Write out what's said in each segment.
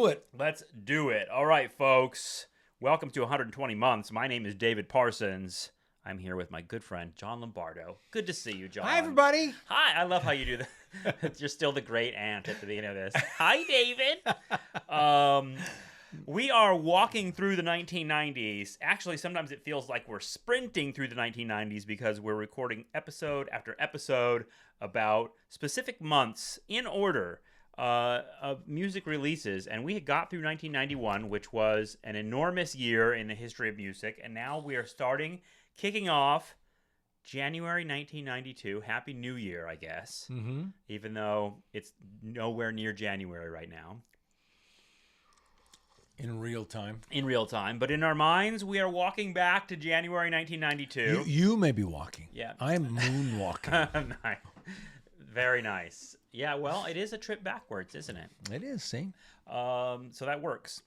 do it. Let's do it. All right, folks. Welcome to 120 Months. My name is David Parsons. I'm here with my good friend, John Lombardo. Good to see you, John. Hi, everybody. Hi. I love how you do that. You're still the great aunt at the beginning of this. Hi, David. We are walking through the 1990s. Actually, sometimes it feels like we're sprinting through the 1990s because we're recording episode after episode about specific months in order of music releases. And we had got through 1991, which was an enormous year in the history of music. And now we are kicking off January 1992. Happy New Year, I guess. Mm-hmm. Even though it's nowhere near January right now. In real time. In real time. But in our minds, we are walking back to January 1992. You may be walking. Yeah. I'm moonwalking. Nice. Very nice. Yeah, well, it is a trip backwards, isn't it? It is, see? So that works.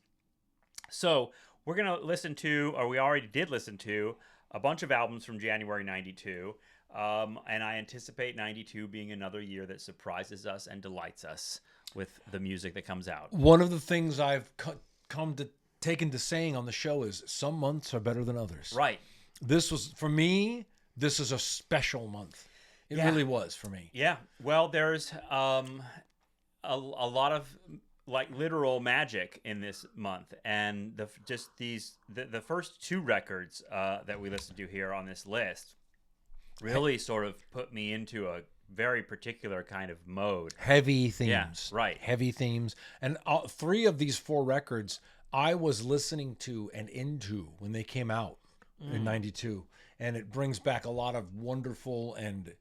So we're going to listen to, or we already did listen to, a bunch of albums from January 92. And I anticipate 92 being another year that surprises us and delights us with the music that comes out. One of the things I've taken to saying on the show is some months are better than others. Right. This was, for me, this is a special month. It really was for me. Yeah. Well, there's a lot of like literal magic in this month, and the first two records that we listened to here on this list really sort of put me into a very particular kind of mode. Heavy themes. Yeah, right. Heavy themes. And three of these four records I was listening to and into when they came out in 92. And it brings back a lot of wonderful and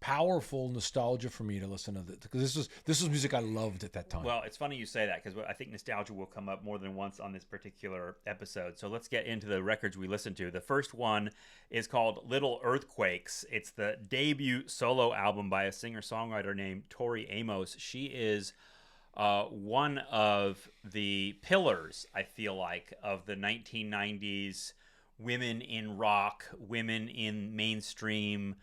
powerful nostalgia for me to listen to this, because this was music I loved at that time. Well, it's funny you say that, because I think nostalgia will come up more than once on this particular episode. So let's get into the records we listened to. The first one is called Little Earthquakes. It's the debut solo album by a singer-songwriter named Tori Amos. She is one of the pillars, I feel like, of the 1990s women in rock, women in mainstream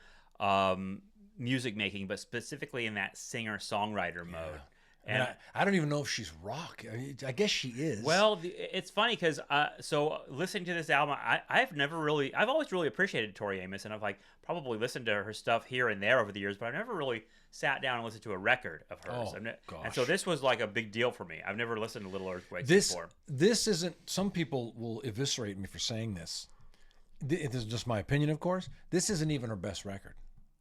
music making, but specifically in that singer-songwriter mode. And I don't even know if she's rock. I guess she is. Well, it's funny because so listening to this album, I've always really appreciated Tori Amos, and I've probably listened to her stuff here and there over the years, but I've never really sat down and listened to a record of hers. Gosh. And so this was like a big deal for me. I've never listened to Little Earthquakes before. This isn't. Some people will eviscerate me for saying this. This is just my opinion, of course. This isn't even her best record.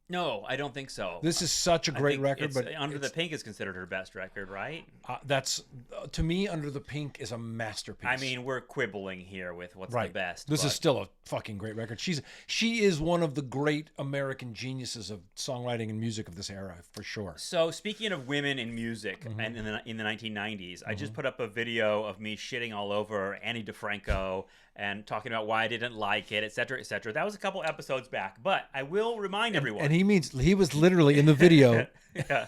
No, I don't think so. This is such a great record, but Under the Pink is considered her best record, right? That's to me, Under the Pink is a masterpiece. I mean, we're quibbling here with what's the best. This is still a fucking great record. She is one of the great American geniuses of songwriting and music of this era, for sure. So speaking of women in music, and in the 1990s, I just put up a video of me shitting all over Annie DeFranco and talking about why I didn't like it, et cetera, et cetera. That was a couple episodes back, but I will remind everyone. And he was literally in the video. Yeah,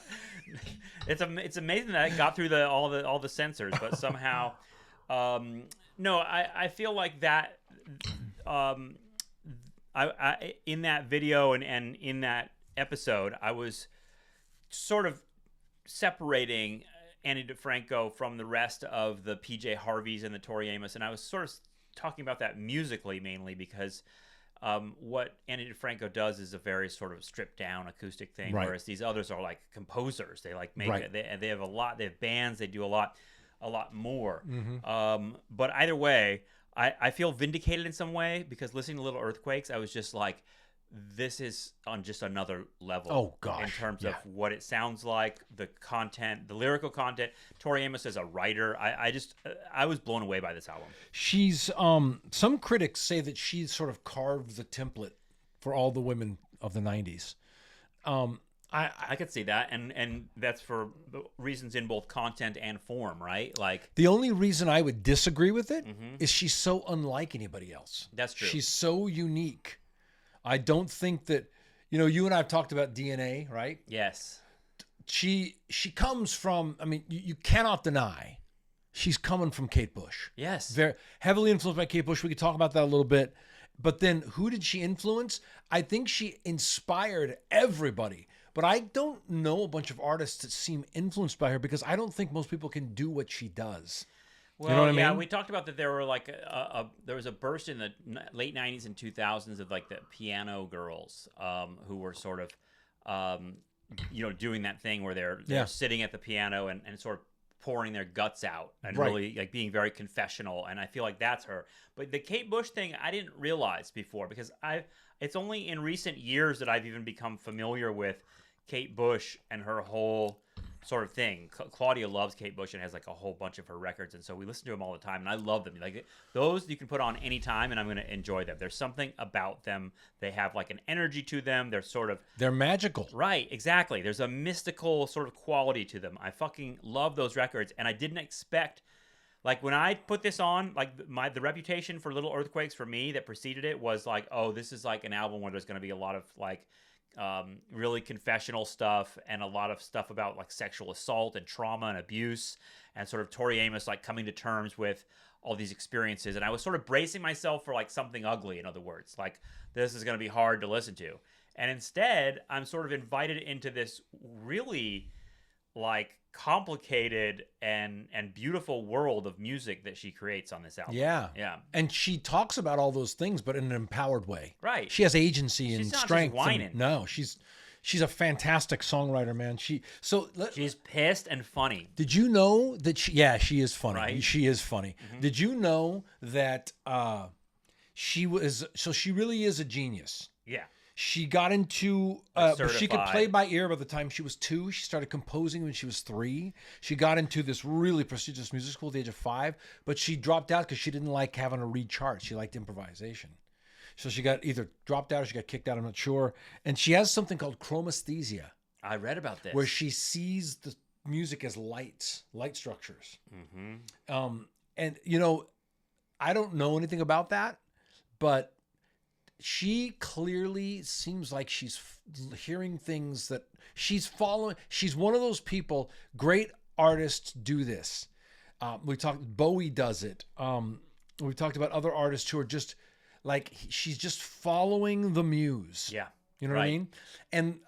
it's amazing that I got through all the censors, but somehow, no, I feel like that. I in that video and in that episode, I was sort of separating Annie DeFranco from the rest of the PJ Harveys and the Tori Amos, and I was sort of talking about that musically mainly because what Annie DeFranco does is a very sort of stripped down acoustic thing, whereas these others are like composers. They make it, they have a lot. They have bands. They do a lot more. But either way, I feel vindicated in some way because listening to Little Earthquakes, I was just like, this is on just another level. Oh gosh, in terms of what it sounds like, the content, the lyrical content. Tori Amos as a writer, I was blown away by this album. She's some critics say that she sort of carved the template for all the women of the 90s. I could see that, and that's for reasons in both content and form, right? Like the only reason I would disagree with it is she's so unlike anybody else. That's true. She's so unique. I don't think that, you and I have talked about DNA, right? Yes. She comes from, I mean, you cannot deny she's coming from Kate Bush. Yes. Very heavily influenced by Kate Bush. We could talk about that a little bit. But then who did she influence? I think she inspired everybody. But I don't know a bunch of artists that seem influenced by her because I don't think most people can do what she does. Well, You know what I yeah, mean? we talked about that. There were like there was a burst in the late '90s and 2000s of like the piano girls who were sort of doing that thing where they're Yeah. sitting at the piano and sort of pouring their guts out and Right. really like being very confessional. And I feel like that's her. But the Kate Bush thing, I didn't realize before because it's only in recent years that I've even become familiar with Kate Bush and her whole sort of thing. Claudia loves Kate Bush and has like a whole bunch of her records, and so we listen to them all the time, and I love them. Like those you can put on anytime, and I'm going to enjoy them. There's something about them. They have like an energy to them. They're magical. Right, exactly. There's a mystical sort of quality to them. I fucking love those records, and I didn't expect. Like when I put this on, like the reputation for Little Earthquakes for me that preceded it was like, oh, this is like an album where there's going to be a lot of like really confessional stuff and a lot of stuff about like sexual assault and trauma and abuse and sort of Tori Amos like coming to terms with all these experiences. And I was sort of bracing myself for like something ugly, in other words, like this is going to be hard to listen to. And instead, I'm sort of invited into this really like complicated and beautiful world of music that she creates on this album. Yeah. And she talks about all those things, but in an empowered way. Right. She has agency and She's not strength. just whining. No, she's a fantastic songwriter, man. She's pissed and funny. Did you know that she is funny. Right? She is funny. Mm-hmm. Did you know that she really is a genius? Yeah. She got into, but she could play by ear by the time she was 2. She started composing when she was 3. She got into this really prestigious music school at the age of 5, but she dropped out because she didn't like having to read charts. She liked improvisation. So she got either dropped out or she got kicked out. I'm not sure. And she has something called chromesthesia. I read about this. Where she sees the music as light structures. Mm-hmm. And, I don't know anything about that, but she clearly seems like she's hearing things that she's following. She's one of those people. Great artists do this. Bowie does it. We talked about other artists who are just like, she's just following the muse. Yeah. You know what I mean? And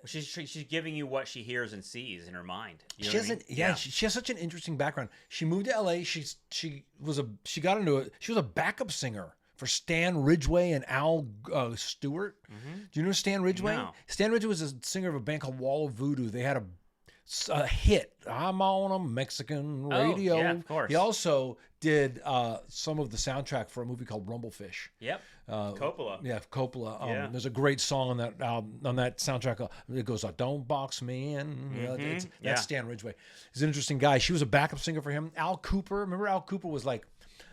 she's giving you what she hears and sees in her mind. She has such an interesting background. She moved to LA. She was a backup singer for Stan Ridgway and Al Stewart. Mm-hmm. Do you know Stan Ridgway? No. Stan Ridgway was a singer of a band called Wall of Voodoo. They had a hit, I'm on a Mexican radio. Oh, yeah, of course. He also did some of the soundtrack for a movie called Rumblefish. Yep. Coppola. Yeah, Coppola. There's a great song on that album, on that soundtrack. It goes, "Don't box me in." Mm-hmm. That's Stan Ridgway. He's an interesting guy. She was a backup singer for him. Al Cooper. Remember Al Cooper was like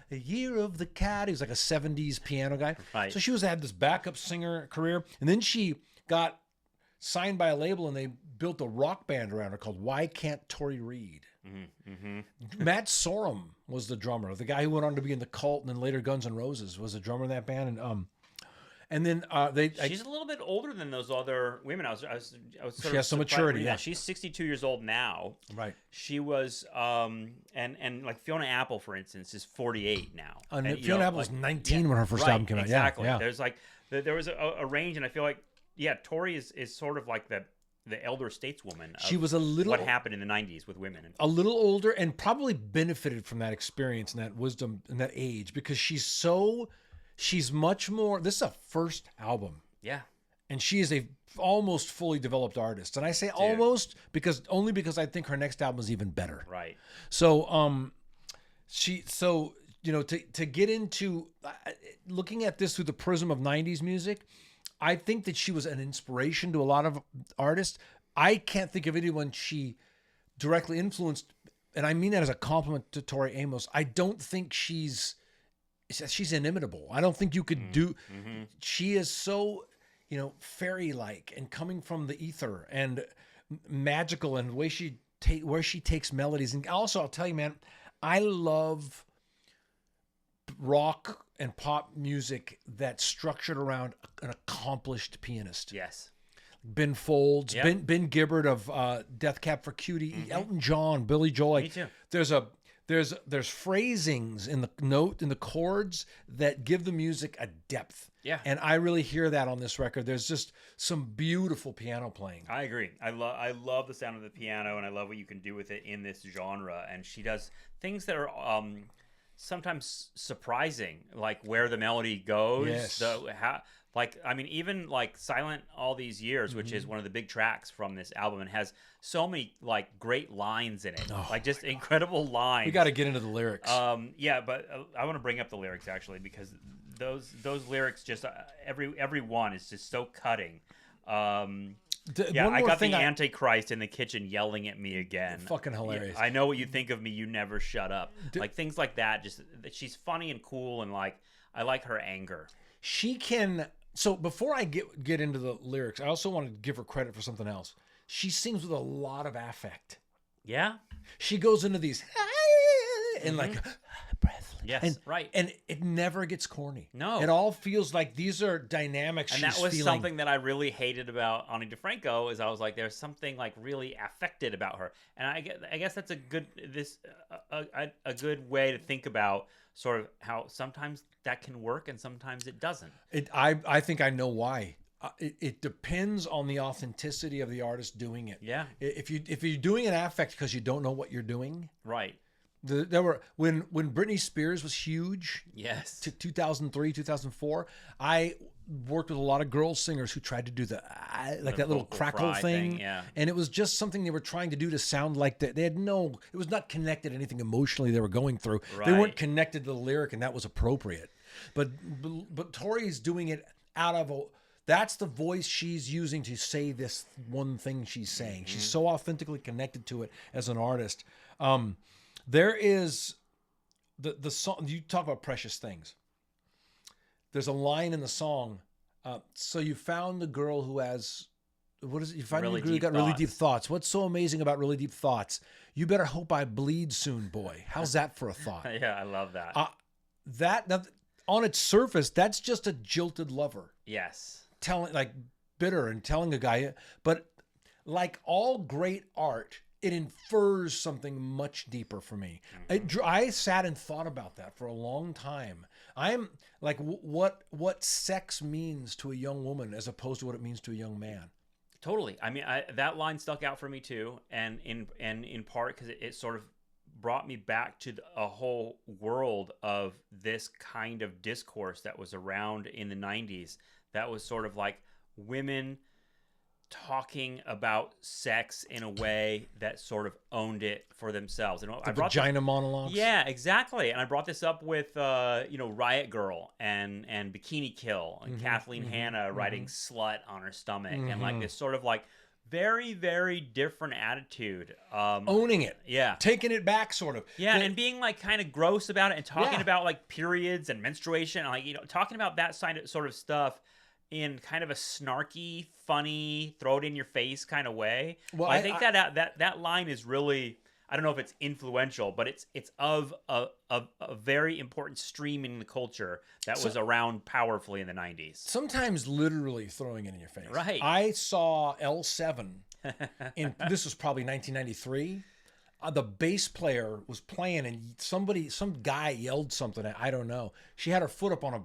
The Year of the Cat. He was like a 70s piano guy. Right. So she had this backup singer career. And then she got signed by a label and they built a rock band around her called Why Can't Tori Read? Mm-hmm. Mm-hmm. Matt Sorum was the drummer. The guy who went on to be in the Cult and then later Guns N' Roses was a drummer in that band. And then she's a little bit older than those other women. I was she has some maturity. Yeah, she's 62 years old now. Right. She was and like Fiona Apple, for instance, is 48 now. And Fiona Apple was 19 when her first album came out. Exactly. Yeah. There's like there was a range, and I feel like Tori is sort of like the elder stateswoman. Of she was a little what happened in the 90s with women. A little older and probably benefited from that experience and that wisdom and that age because she's much more. This is a first album. Yeah. And she is a almost fully developed artist. And I say almost because I think her next album is even better. Right. So to get into looking at this through the prism of 90s music, I think that she was an inspiration to a lot of artists. I can't think of anyone she directly influenced, and I mean that as a compliment to Tori Amos. I don't think she's inimitable. I don't think you could do. Mm-hmm. She is so, fairy-like and coming from the ether and magical, and the way where she takes melodies. And also, I'll tell you, man, I love rock and pop music that's structured around an accomplished pianist. Yes. Ben Folds, Ben Gibbard of Death Cab for Cutie, mm-hmm. Elton John, Billy Joel. Me too. There's a there's phrasings in the note, in the chords that give the music a depth. Yeah. And I really hear that on this record. There's just some beautiful piano playing. I agree. I love the sound of the piano, and I love what you can do with it in this genre. And she does things that are sometimes surprising, like where the melody goes. Yes. Even like Silent All These Years, which is one of the big tracks from this album, and has so many like great lines in it, like just incredible lines. We got to get into the lyrics. Yeah, but I want to bring up the lyrics actually, because those lyrics just every one is just so cutting. I got the Antichrist in the kitchen yelling at me again. Fucking hilarious. Yeah, I know what you think of me. You never shut up. Like things like that. Just she's funny and cool, and like I like her anger. She can. So before I get into the lyrics, I also want to give her credit for something else. She sings with a lot of affect. Yeah. She goes into these and like breathless. Yes, right. And it never gets corny. No. It all feels like these are dynamics. And that was something that I really hated about Ani DeFranco, is I was like, there's something like really affected about her. And I guess that's a good way to think about sort of how sometimes that can work and sometimes it doesn't. I think I know why. It depends on the authenticity of the artist doing it. Yeah. If you're doing an affect because you don't know what you're doing. Right. There were when Britney Spears was huge. Yes. 2003, 2004. I worked with a lot of girl singers who tried to do that little crackle thing. Yeah. And it was just something they were trying to do to sound like that. It was not connected to anything emotionally they were going through. Right. They weren't connected to the lyric, and that was appropriate. But Tori's doing it that's the voice she's using to say this one thing she's saying. She's so authentically connected to it as an artist. There is the song, you talk about precious things. There's a line in the song. So you found the girl who has, what is it? You find really the girl who got really deep thoughts. What's so amazing about really deep thoughts? You better hope I bleed soon, boy. How's that for a thought? Yeah, I love that. Now, on its surface, that's just a jilted lover. Yes. Bitter and telling a guy, but like all great art, it infers something much deeper for me. I sat and thought about that for a long time. I'm like, what sex means to a young woman as opposed to what it means to a young man. Totally. I mean, that line stuck out for me too, and in part because it sort of brought me back to a whole world of this kind of discourse that was around in the 90s. That was sort of like women talking about sex in a way that sort of owned it for themselves. And the vagina monologues. Yeah, exactly. And I brought this up with Riot Girl and Bikini Kill and Kathleen Hanna writing slut on her stomach and like this sort of like very, very different attitude. Owning it. Yeah. Taking it back, sort of. Yeah, and being like kind of gross about it and talking about like periods and menstruation and like, talking about that sort of stuff in kind of a snarky, funny, throw it in your face kind of way. Well, I think that line is really, I don't know if it's influential, but it's of a very important stream in the culture that was around powerfully in the 90s. Sometimes literally throwing it in your face. Right. I saw L7 this was probably 1993. The bass player was playing and some guy yelled something. I don't know. She had her foot up on a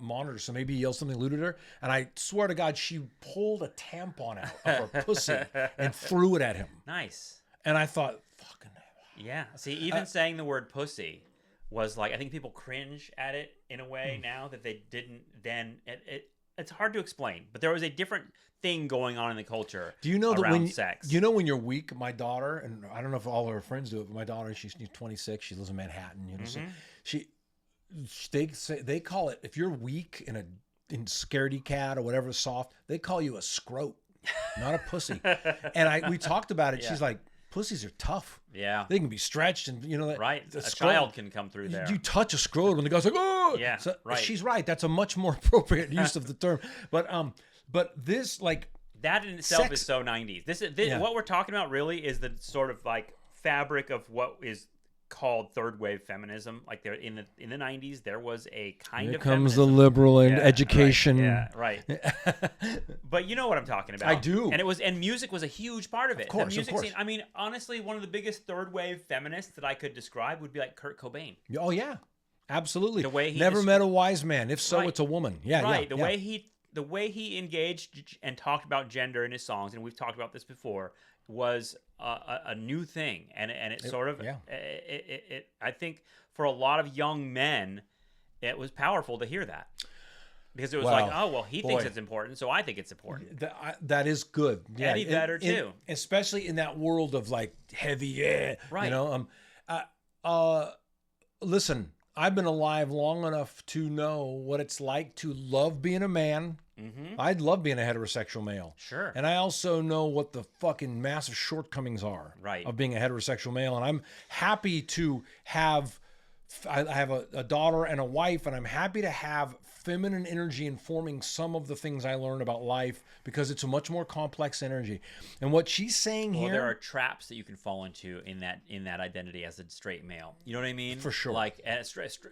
monitor, so maybe he yelled something, eluded her, and I swear to God, she pulled a tampon out of her pussy and threw it at him. Nice. And I thought, fucking hell. Yeah. See, even saying the word pussy was like, I think people cringe at it in a way now that they didn't then. It's hard to explain, but there was a different thing going on in the culture. Do you know that when sex? You know when you're weak, my daughter, and I don't know if all of her friends do it, but my daughter, she's 26, she lives in Manhattan, so they call it, if you're weak in scaredy cat or whatever, soft, they call you a scrote, not a pussy. And we talked about it. Yeah. She's like, pussies are tough. Yeah. They can be stretched and right. A child can come through there. You touch a scrote and the guy's like, oh yeah. So, right. She's right. That's a much more appropriate use of the term. But this like that in itself is so 90s. This what we're talking about really is the sort of like fabric of what is called third wave feminism. Like there in the 90s there was a kind Here of comes feminism. The liberal and education. Right. But But you know what I'm talking about. I do. And music was a huge part of it. Of course, the music of course. scene. I mean, honestly, one of the biggest third wave feminists that I could describe would be like Kurt Cobain. Oh yeah, absolutely. The way he never met a wise man. If so, Right. it's a woman. Yeah, Right. yeah. The way he engaged and talked about gender in his songs, and we've talked about this before, was a new thing, and it sort of I think for a lot of young men, it was powerful to hear that. Because it was like, oh, well, he thinks it's important, so I think it's important. That is good. Yeah, Eddie Vedder, too. Especially in that world of like heavy, Right. You know, listen, I've been alive long enough to know what it's like to love being a man. Mm-hmm. I'd love being a heterosexual male. Sure. And I also know what the fucking massive shortcomings are of being a heterosexual male. And I'm happy to have... I have a daughter and a wife, and I'm happy to have feminine energy informing some of the things I learn about life because it's a much more complex energy. And what she's saying here, there are traps that you can fall into in that identity as a straight male. You know what I mean? For sure. Like,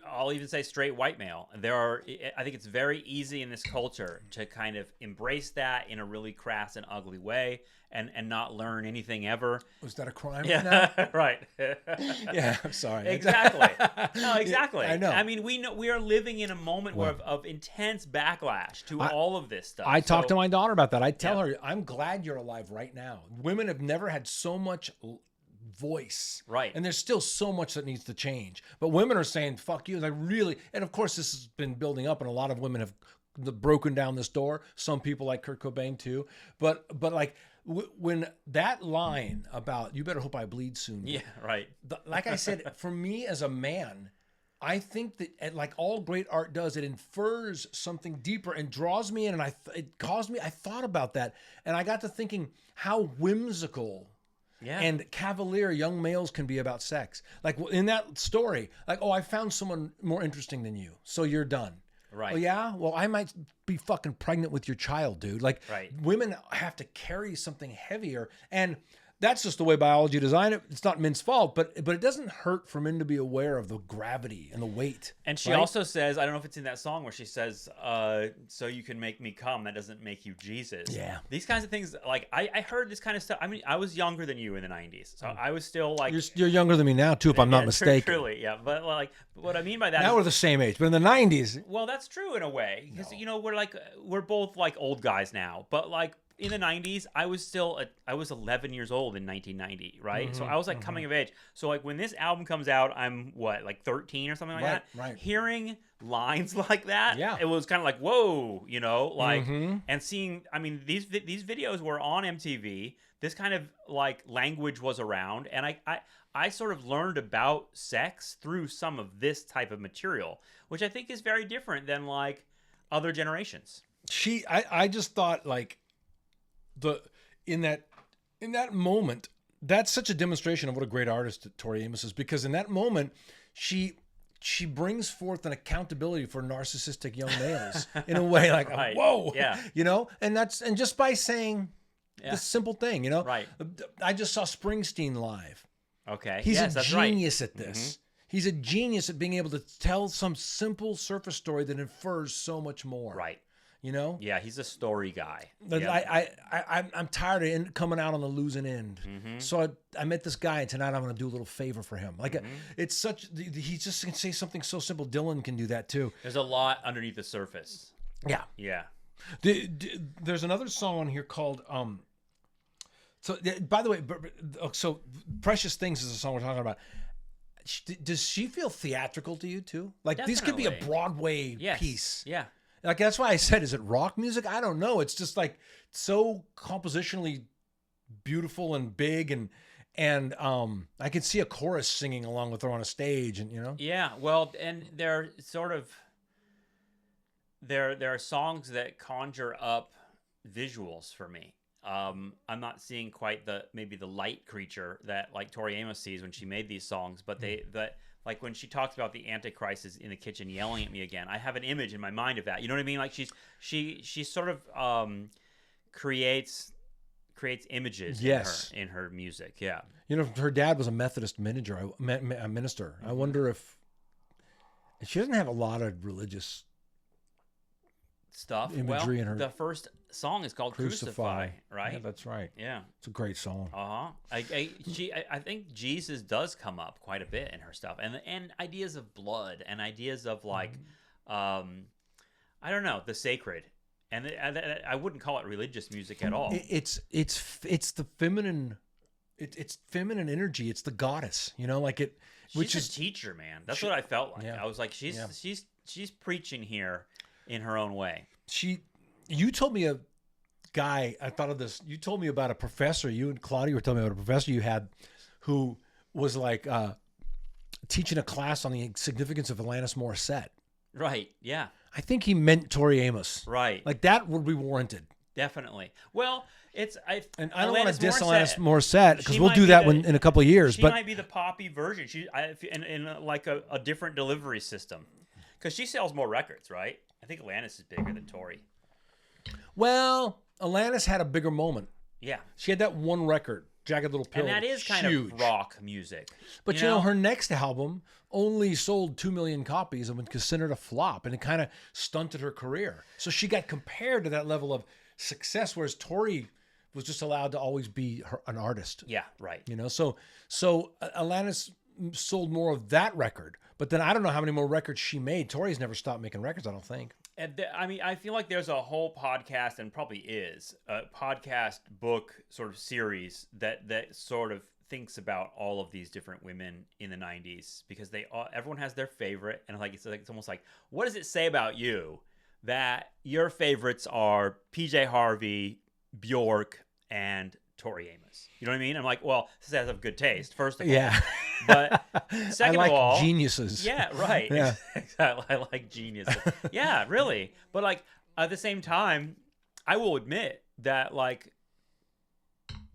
I'll even say straight white male. I think it's very easy in this culture to kind of embrace that in a really crass and ugly way. And not learn anything ever. Was that a crime? Yeah, right. Yeah, I'm sorry. Exactly. No, exactly. I know. I mean, we are living in a moment of intense backlash to all of this stuff. I talk to my daughter about that. I tell her, I'm glad you're alive right now. Women have never had so much voice. Right. And there's still so much that needs to change. But women are saying, fuck you. Like really, and of course this has been building up and a lot of women have broken down this door. Some people like Kurt Cobain too. But like, when that line about "you better hope I bleed soon," yeah, right. Like I said, for me as a man, I think that like all great art does, it infers something deeper and draws me in. And it caused me. I thought about that, and I got to thinking how whimsical and cavalier young males can be about sex. Like in that story, like, oh, I found someone more interesting than you, so you're done. Right. Oh, yeah? Well, I might be fucking pregnant with your child, dude. Like, women have to carry something heavier. And that's just the way biology designed it. It's not men's fault, but it doesn't hurt for men to be aware of the gravity and the weight. And she also says, I don't know if it's in that song where she says, so you can make me come, that doesn't make you Jesus. Yeah. These kinds of things, like, I heard this kind of stuff. I mean, I was younger than you in the 90s. So I was still like... You're younger than me now, too, if I'm not mistaken. Truly, yeah. But like, what I mean by that now we're the same age, but in the 90s... Well, that's true in a way. Because, you know, we're both like old guys now. But like, in the 90s, I was 11 years old in 1990, right? Mm-hmm, so I was like coming of age. So like when this album comes out, I'm what, like 13 or something like that? Right. Hearing lines like that, yeah, it was kind of like, whoa, you know, like, and seeing, I mean, these videos were on MTV. This kind of like language was around, and I sort of learned about sex through some of this type of material, which I think is very different than like other generations. I just thought like, in that moment, that's such a demonstration of what a great artist Tori Amos is, because in that moment she brings forth an accountability for narcissistic young males in a way like whoa, you know, and just by saying this simple thing, you know, I just saw Springsteen live. Okay, he's a genius at this. Mm-hmm. He's a genius at being able to tell some simple surface story that infers so much more. Right. You know? Yeah, he's a story guy. But I'm tired of coming out on the losing end. Mm-hmm. So I met this guy, and tonight I'm going to do a little favor for him. Like it's such, he just can say something so simple. Dylan can do that too. There's a lot underneath the surface. Yeah. Yeah. There's another song on here called, so by the way, so Precious Things is the song we're talking about. Does she feel theatrical to you too? Like Definitely. This could be a Broadway piece. Yeah. Like that's why I said, is it rock music? I don't know. It's just like so compositionally beautiful and big, and I could see a chorus singing along with her on a stage, and you know. Yeah, well, and there are songs that conjure up visuals for me. I'm not seeing quite maybe the light creature that like Tori Amos sees when she made these songs, but like when she talks about the Antichrist is in the kitchen yelling at me again, I have an image in my mind of that. You know what I mean? Like she sort of creates images in her music. Yeah. You know, her dad was a Methodist minister. Mm-hmm. I wonder if she doesn't have a lot of religious stuff. imagery Well, in her the first song is called Crucify, right? Yeah, that's right. Yeah. It's a great song. I think Jesus does come up quite a bit in her stuff, and ideas of blood and ideas of like, I don't know, the sacred, and I wouldn't call it religious music at all. It's the feminine. It's feminine energy. It's the goddess, like it. Which She's a teacher, man. That's what I felt like. Yeah. I was like, she's preaching here in her own way. You told me a guy. I thought of this. You told me about a professor. You and Claudia were telling me about a professor you had, who was like teaching a class on the significance of Alanis Morissette. Right. Yeah. I think he meant Tori Amos. Right. Like that would be warranted. Definitely. Well, I don't want to diss Alanis Morissette because we'll do that in a couple of years. She but might be the poppy version. In like a different delivery system, because she sells more records, right? I think Alanis is bigger than Tori. Well, Alanis had a bigger moment. Yeah, she had that one record, Jagged Little Pill, and that is kind of rock music. But you know, her next album only sold 2 million copies and was considered a flop, and it kind of stunted her career. So she got compared to that level of success, whereas Tori was just allowed to always be an artist. Yeah, right. So Alanis sold more of that record, but then I don't know how many more records she made. Tori's never stopped making records, I don't think. And I mean, I feel like there's a whole podcast, and probably is a podcast book sort of series that sort of thinks about all of these different women in the 90s, because everyone has their favorite, and it's almost like, what does it say about you that your favorites are PJ Harvey, Bjork, and Tori Amos? You know what I mean? I'm like, well, this has a good taste, first of all. Yeah. But second of all, geniuses. Yeah, right. Yeah. Exactly. I like geniuses. Yeah, really. But like at the same time, I will admit that like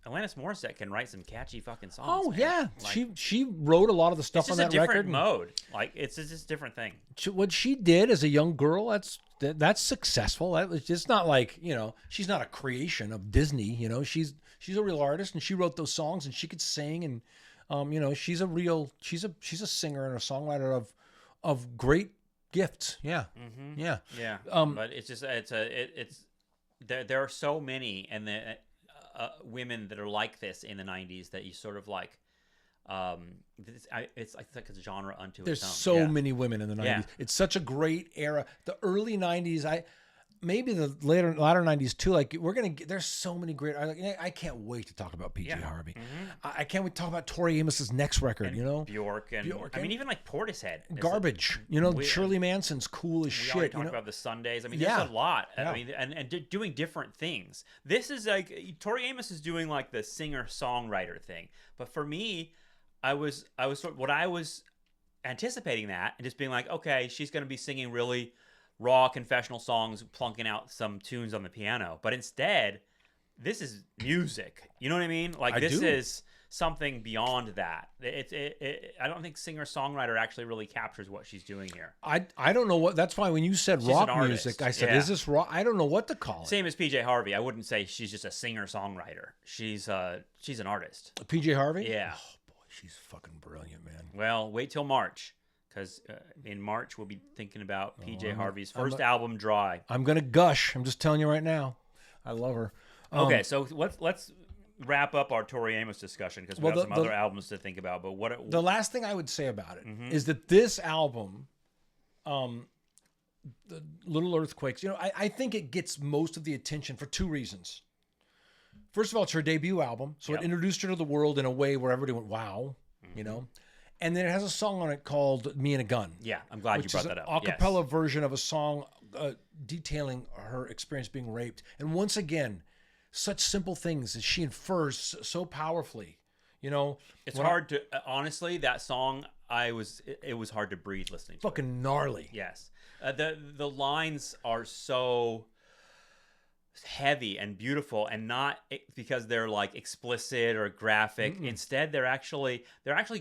Alanis Morissette can write some catchy fucking songs. Oh man. yeah, like, she wrote a lot of the stuff on that record. It's just a different mode. Like it's just a different thing. What she did as a young girl, that's successful. That was just not like, she's not a creation of Disney. She's a real artist, and she wrote those songs, and she could sing, and she's a singer and a songwriter of great gifts. Yeah, yeah. But it's just there are so many, and the women that are like this in the 90s that you sort of like. It's like a genre unto There's its own. so many women in the 90s. Yeah. It's such a great era. The early 90s, maybe the latter 90s too. Like there's so many great. I can't wait to talk about PJ Harvey. Mm-hmm. I can't wait to talk about Tori Amos's next record. And Bjork, I mean, even like Portishead. Garbage. Shirley Manson's cool as shit. We already talked about the Sundays. I mean, there's a lot. Yeah. I mean, and doing different things. This is like Tori Amos is doing like the singer-songwriter thing. But for me, I was anticipating that and just being like, okay, she's going to be singing really raw confessional songs, plunking out some tunes on the piano. But instead, this is music. You know what I mean? Like this is something beyond that. I don't think singer-songwriter actually really captures what she's doing here. I don't know what. That's why when you said She's rock an artist. music, I said, is this rock? I don't know what to call it. Same as PJ Harvey. I wouldn't say she's just a singer-songwriter. She's an artist. PJ Harvey? Yeah. Oh boy, she's fucking brilliant, man. Well, wait till March. Because in March, we'll be thinking about PJ Harvey's first album, Dry. I'm going to gush. I'm just telling you right now. I love her. Okay, so let's wrap up our Tori Amos discussion, because we have some other albums to think about. But the last thing I would say about it is that this album, the Little Earthquakes, I think it gets most of the attention for two reasons. First of all, it's her debut album, so it introduced her to the world in a way where everybody went, wow, And then it has a song on it called Me and a Gun. Yeah, I'm glad you brought that up. A cappella version of a song detailing her experience being raped. And once again, such simple things that she infers so powerfully. It's hard to honestly, that song, it was hard to breathe listening to. Fucking gnarly. Yes. The lines are so heavy and beautiful, and not because they're like explicit or graphic. Instead, they're actually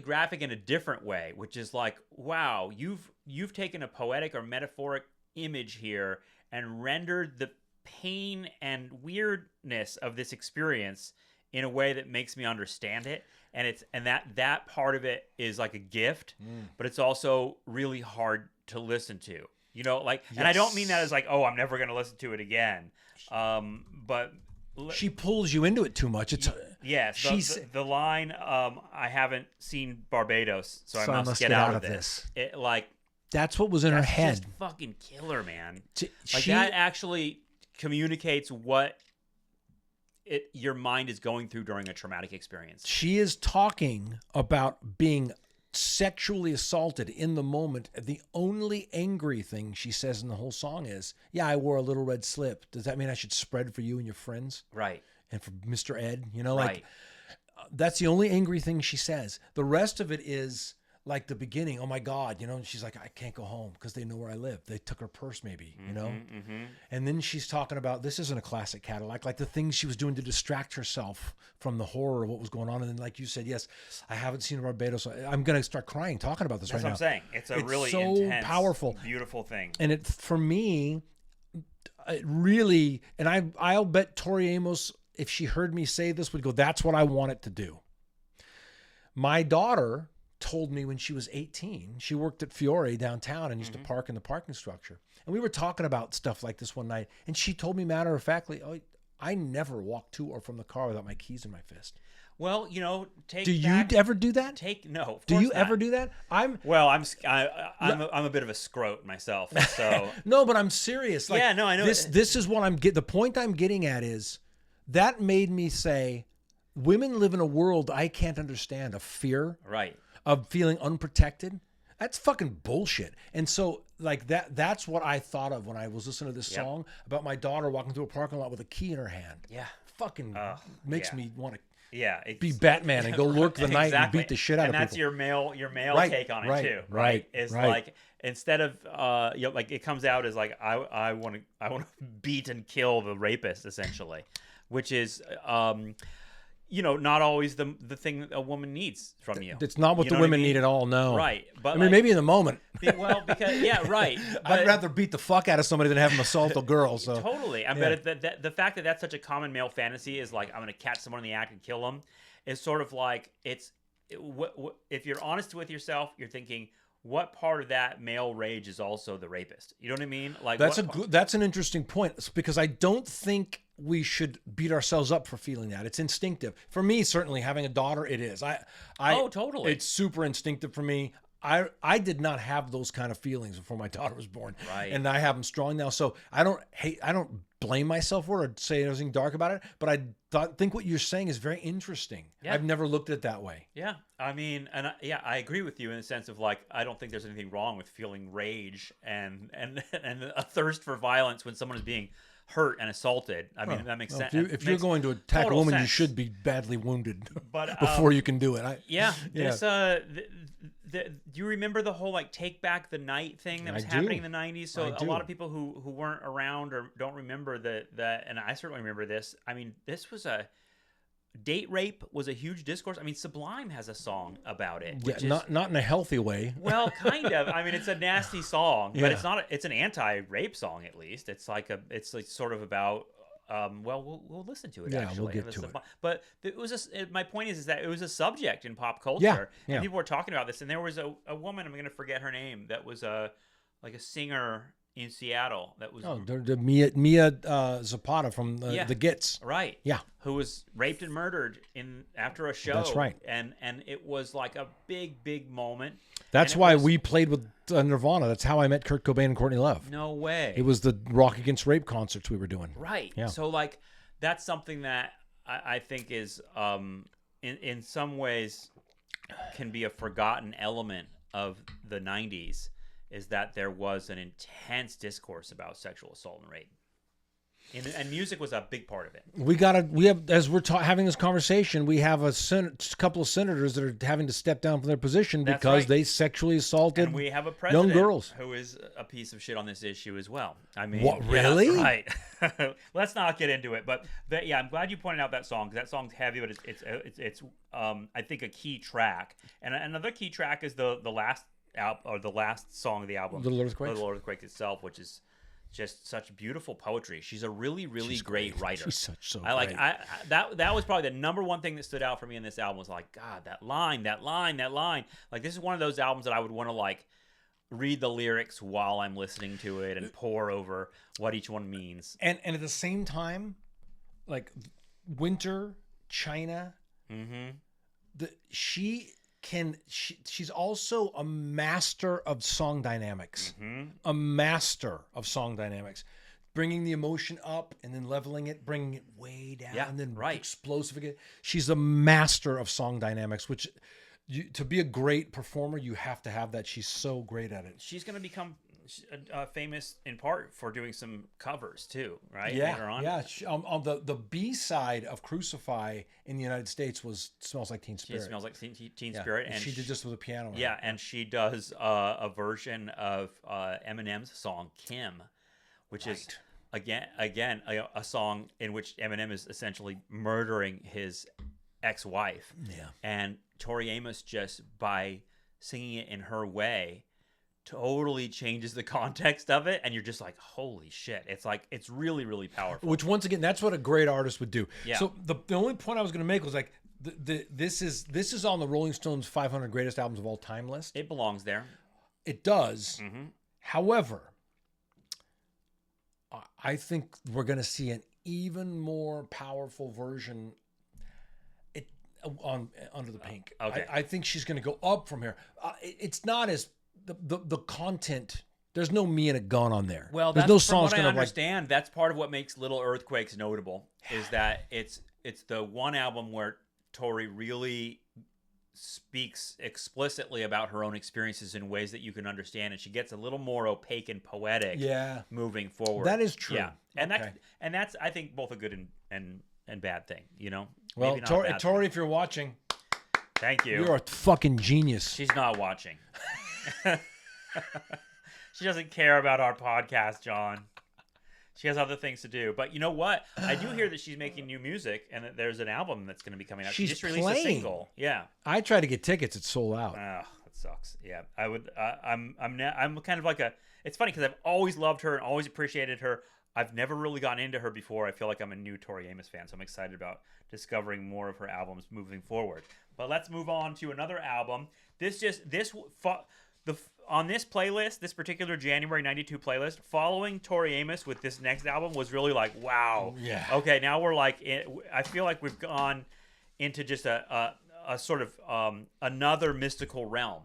graphic in a different way, which is like, wow, you've taken a poetic or metaphoric image here and rendered the pain and weirdness of this experience in a way that makes me understand it. And that part of it is like a gift, but it's also really hard to listen to. You know, like, and I don't mean that as like, oh, I'm never going to listen to it again. But she pulls you into it too much. It's yes. The line, I haven't seen Barbados, so I must get out of this. It, like, that's what was in her head. Just fucking killer, man. That actually communicates what your mind is going through during a traumatic experience. She is talking about being sexually assaulted in the moment. The only angry thing she says in the whole song is, yeah, I wore a little red slip. Does that mean I should spread for you and your friends? Right. And for Mr. Ed, you know, like that's the only angry thing she says. The rest of it is like the beginning. Oh my God, you know, and she's like, I can't go home because they know where I live. They took her purse maybe, you know? And then she's talking about, this isn't a classic Cadillac, like the things she was doing to distract herself from the horror of what was going on. And then like you said, yes, I haven't seen Barbados. I'm going to start crying talking about this right now. That's what I'm saying. It's really so intense, powerful, beautiful thing. And it, for me, it really, and I'll bet Tori Amos, if she heard me say this, would go, that's what I want it to do. My daughter told me when she was 18, she worked at Fiore downtown and used to park in the parking structure. And we were talking about stuff like this one night. And she told me matter of factly, oh, I never walk to or from the car without my keys in my fist. Well, you know, do you ever do that? No. Do you ever do that? I'm a bit of a scrote myself. So no, but I'm serious. Like, yeah, no, I know. This is what I'm getting. The point I'm getting at is that made me say, women live in a world I can't understand, of fear, right, of feeling unprotected. That's fucking bullshit. And so like that's what I thought of when I was listening to this song about my daughter walking through a parking lot with a key in her hand. Yeah. Fucking makes me want to be it's, Batman and go lurk the night and beat the shit out of people. And that's your male take on it too. Right. It's like, instead of like it comes out as like I want to beat and kill the rapist, essentially, which is you know, not always the thing that a woman needs from you. It's not what the women need at all, no. Right. But I mean, maybe in the moment. Well, because, right. But I'd rather beat the fuck out of somebody than have them assault a girl. So. Totally. But the fact that that's such a common male fantasy is like, I'm going to catch someone in the act and kill them, is sort of like, if you're honest with yourself, you're thinking, what part of that male rage is also the rapist? You know what I mean? Like that's an interesting point, because I don't think we should beat ourselves up for feeling that. It's instinctive. For me, certainly having a daughter, it is. Oh, totally. It's super instinctive for me. I did not have those kind of feelings before my daughter was born. Right. And I have them strong now. So I don't blame myself for it or say anything dark about it, but I think what you're saying is very interesting. Yeah. I've never looked at it that way. Yeah. I mean, I agree with you in the sense of like, I don't think there's anything wrong with feeling rage and a thirst for violence when someone is being hurt and assated. I mean, that makes sense. If you're going to attack a woman, you should be badly wounded before you can do it. Do you remember the whole like Take Back the Night thing that was happening in the 90s? So a lot of people who weren't around or don't remember that, and I certainly remember this. I mean, this was date rape was a huge discourse. I mean, Sublime has a song about it. Which is, not in a healthy way. Well, kind of. I mean, it's a nasty song, but it's not. It's an anti-rape song, at least. It's like sort of about. We'll listen to it. Yeah, actually. We'll get to it. But it was my point is that it was a subject in pop culture, and people were talking about this. And there was a woman, I'm going to forget her name, that was like a singer in Seattle that was the Mia Zapata from the Gits, right? Yeah, who was raped and murdered after a show. That's right. And it was like a big moment. That's why we played with Nirvana. That's how I met Kurt Cobain and Courtney Love. No way. It was the Rock Against Rape concerts we were doing. Right. Yeah. So like that's something that I think is in some ways can be a forgotten element of the 90s. Is that there was an intense discourse about sexual assault and rape. And music was a big part of it. We have as we're having this conversation, we have a couple of senators that are having to step down from their position because they sexually assaulted and we have a president young girls who is a piece of shit on this issue as well. I mean, what, really? Yeah, right. Let's not get into it, but I'm glad you pointed out that song, because that song's heavy, but it's I think a key track. And another key track is the last song of the album, Little Earthquakes. Little Earthquakes itself, which is just such beautiful poetry. She's a really great writer. She's so great. I that was probably the number one thing that stood out for me in this album was like, God, that line. Like, this is one of those albums that I would want to like read the lyrics while I'm listening to it and pore over what each one means. And at the same time, like Winter, China, she's also a master of song dynamics. A master of song dynamics. Bringing the emotion up and then leveling it, bringing it way down, and then explosive again. She's a master of song dynamics, which to be a great performer, you have to have that. She's so great at it. She's going to become famous in part for doing some covers too, right? Yeah, later on. yeah. On the B side of Crucify in the United States was "Smells Like Teen Spirit." She Smells Like Teen Spirit, and she did just with a piano. Yeah, and she does a version of Eminem's song "Kim," which is again a song in which Eminem is essentially murdering his ex-wife. Yeah, and Tori Amos, just by singing it in her way, totally changes the context of it, and you're just like, holy shit. It's really, really powerful. Which, once again, that's what a great artist would do. Yeah. So the only point I was going to make was like, this is on the Rolling Stones 500 greatest albums of all time list. It belongs there. It does. However, I think we're going to see an even more powerful version on Under the Pink. Okay. I think she's going to go up from here. It's not as the content. There's no Me and a Gun on there. Well, there's that's, no from songs what I going to understand, that's part of what makes Little Earthquakes notable, is that it's the one album where Tori really speaks explicitly about her own experiences in ways that you can understand, and she gets a little more opaque and poetic moving forward. That is true. Yeah. And that's I think both a good and bad thing, you know? Well, Tori, if you're watching, thank you. You're a fucking genius. She's not watching. She doesn't care about our podcast, John. She has other things to do. But you know what? I do hear that she's making new music, and that there's an album that's going to be coming out. She just released a single. Yeah. I tried to get tickets. It's sold out. Oh, that sucks. Yeah. I would. I'm kind of like a. It's funny because I've always loved her and always appreciated her. I've never really gotten into her before. I feel like I'm a new Tori Amos fan, so I'm excited about discovering more of her albums moving forward. But let's move on to another album. On this playlist, this particular January 92 playlist, following Tori Amos with this next album was really like, wow. Yeah. Okay, now we're like, I feel like we've gone into just a sort of another mystical realm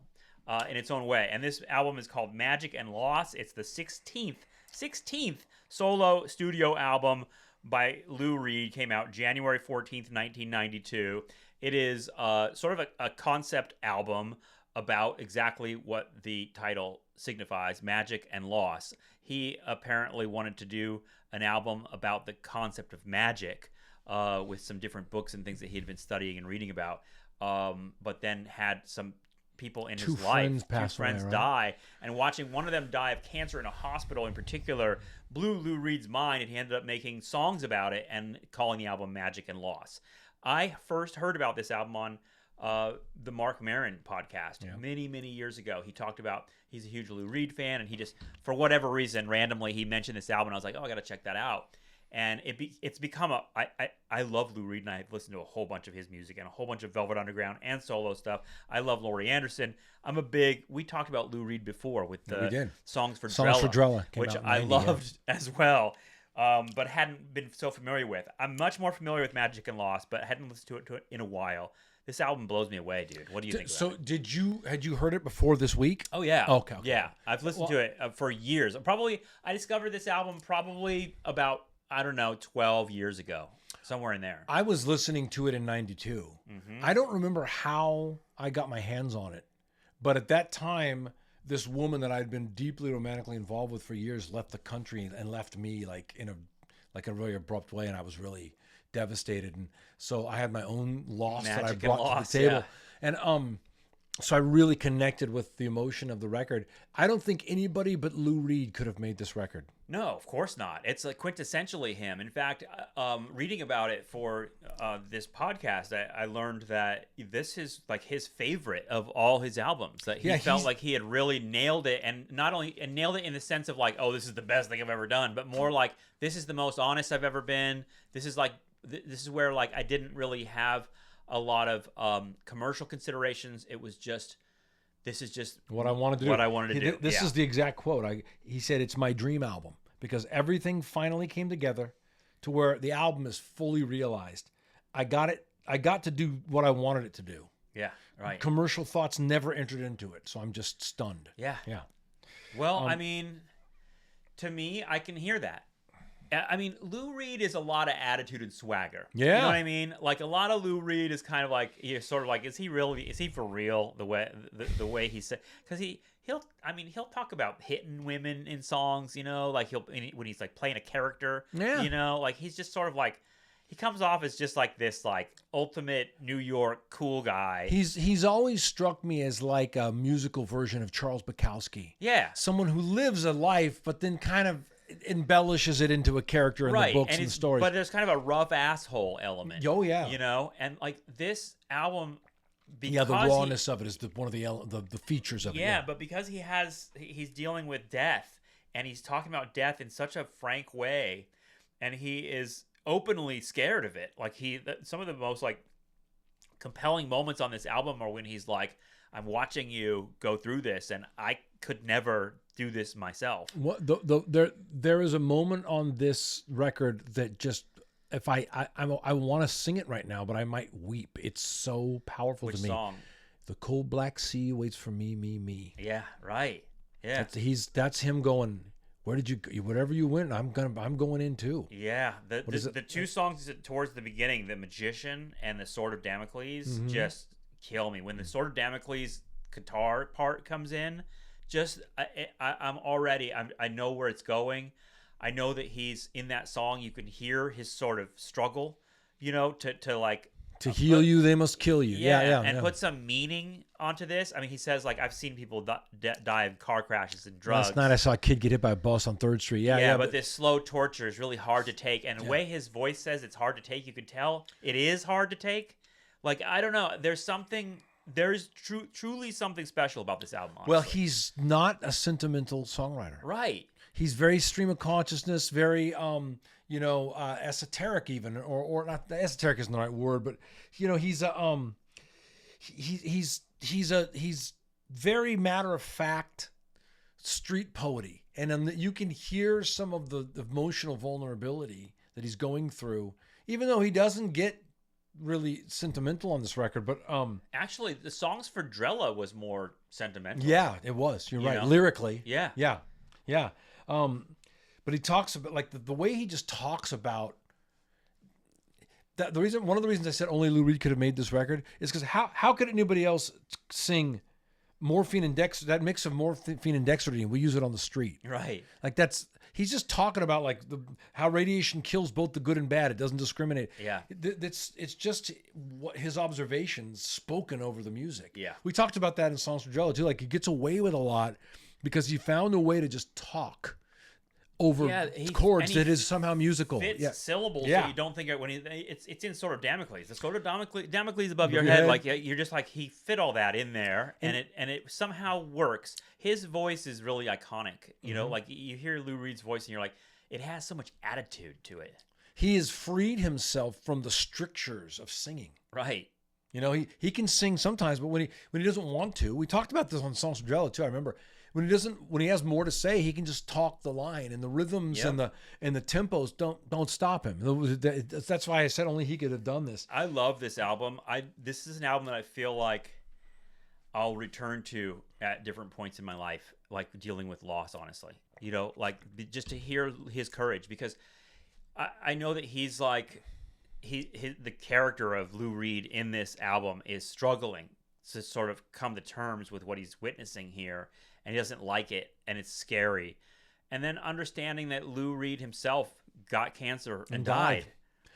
in its own way. And this album is called Magic and Loss. It's the 16th solo studio album by Lou Reed. Came out January 14th, 1992. It is sort of a concept album about exactly what the title signifies, magic and loss. He apparently wanted to do an album about the concept of magic with some different books and things that he had been studying and reading about, but then had some people in his life, two friends die, and watching one of them die of cancer in a hospital in particular blew Lou Reed's mind, and he ended up making songs about it and calling the album Magic and Loss. I first heard about this album on the Mark Maron podcast many years ago. He talked about he's a huge Lou Reed fan, and he just, for whatever reason, randomly he mentioned this album, and I was like, oh, I gotta check that out. And it's become I love Lou Reed, and I've listened to a whole bunch of his music and a whole bunch of Velvet Underground and solo stuff. I love Laurie Anderson. We talked about Lou Reed before with the Songs for Drella, which I loved as well. But hadn't been so familiar with. I'm much more familiar with Magic and Loss, but hadn't listened to it in a while. This album blows me away, dude. What do you think about it? Had you heard it before this week? Oh, yeah. Okay. Yeah. I've listened to it for years. I discovered this album probably about, 12 years ago. Somewhere in there. I was listening to it in 92. Mm-hmm. I don't remember how I got my hands on it. But at that time, this woman that I'd been deeply romantically involved with for years left the country and left me in a really abrupt way, and I was really devastated. And so I had my own loss that I brought to the table. Yeah. And so I really connected with the emotion of the record. I don't think anybody but Lou Reed could have made this record. No, of course not. It's quintessentially him. In fact, reading about it for this podcast, I learned that this is like his favorite of all his albums. That he felt like he had really nailed it, and nailed it in the sense of like, oh, this is the best thing I've ever done, but more like, this is the most honest I've ever been. This is where like I didn't really have a lot of commercial considerations. It was just this is just what I wanted to do. What I wanted to do. This is the exact quote. He said, "It's my dream album because everything finally came together to where the album is fully realized. I got it. I got to do what I wanted it to do. Yeah, right. Commercial thoughts never entered into it, so I'm just stunned." Yeah. Yeah. Well, I mean, to me, I can hear that. I mean, Lou Reed is a lot of attitude and swagger. Yeah. You know what I mean? Like a lot of Lou Reed is kind of like, you're sort of like, is he for real the way he said? Because he'll talk about hitting women in songs, you know, like when he's like playing a character, you know, like he's just sort of like, he comes off as just like this like ultimate New York cool guy. He's always struck me as like a musical version of Charles Bukowski. Yeah. Someone who lives a life, but then kind of embellishes it into a character in the books and the stories. But there's kind of a rough asshole element. Oh yeah, you know, and like this album, because the rawness of it is one of the features of it. Yeah, but because he's dealing with death, and he's talking about death in such a frank way, and he is openly scared of it. Like some of the most like compelling moments on this album are when he's like, "I'm watching you go through this, and I could never do this myself." There is a moment on this record that just, if I want to sing it right now, but I might weep. It's so powerful to me. Which song? "The cold black sea waits for me, me, me." Yeah, right. Yeah, that's him going, "Where did you go? Whatever you went, I'm going in too." Yeah, the two songs towards the beginning, "The Magician" and "The Sword of Damocles," just kill me. When the "Sword of Damocles" guitar part comes in, just I know where it's going. I know that he's in that song. You can hear his sort of struggle, you know, to heal you, they must kill you. Yeah, and put some meaning onto this. I mean, he says like, "I've seen people die of car crashes and drugs. Last night I saw a kid get hit by a bus on 3rd Street." Yeah, but this slow torture is really hard to take, and the way his voice says it's hard to take, you can tell it is hard to take. Like, I don't know. There's truly something special about this album, honestly. Well, he's not a sentimental songwriter. Right. He's very stream of consciousness, very esoteric even, or not. Esoteric isn't the right word, but you know, he's very matter of fact street poety, and then you can hear some of the emotional vulnerability that he's going through, even though he doesn't get really sentimental on this record. But actually, the songs for Drella was more sentimental. Yeah, it was. You're right. Lyrically. Yeah. But he talks about like the way he just talks about that. One of the reasons I said only Lou Reed could have made this record is because how could anybody else sing morphine and that mix of morphine and dextrosine? We use it on the street, right? Like he's just talking about like how radiation kills both the good and bad. It doesn't discriminate. Yeah, it's just what his observations spoken over the music. Yeah, we talked about that in Songs for Jello too. Like he gets away with a lot because he found a way to just talk over chords that is somehow musical. Fits syllables, so you don't think it's in Sword of Damocles. The Sword of Damocles above your head, like you're just like, he fit all that in there, and it somehow works. His voice is really iconic. You know, like you hear Lou Reed's voice, and you're like, it has so much attitude to it. He has freed himself from the strictures of singing. Right. You know, he can sing sometimes, but when he doesn't want to, we talked about this on Songs from Jello too. I remember when he has more to say, he can just talk the line, and the rhythms and the tempos don't stop him. That's why I said only he could have done this. I love this album. This is an album that I feel like I'll return to at different points in my life, like dealing with loss. Honestly, you know, like just to hear his courage, because I know that he's like the character of Lou Reed in this album is struggling to sort of come to terms with what he's witnessing here, and he doesn't like it, and it's scary. And then understanding that Lou Reed himself got cancer and died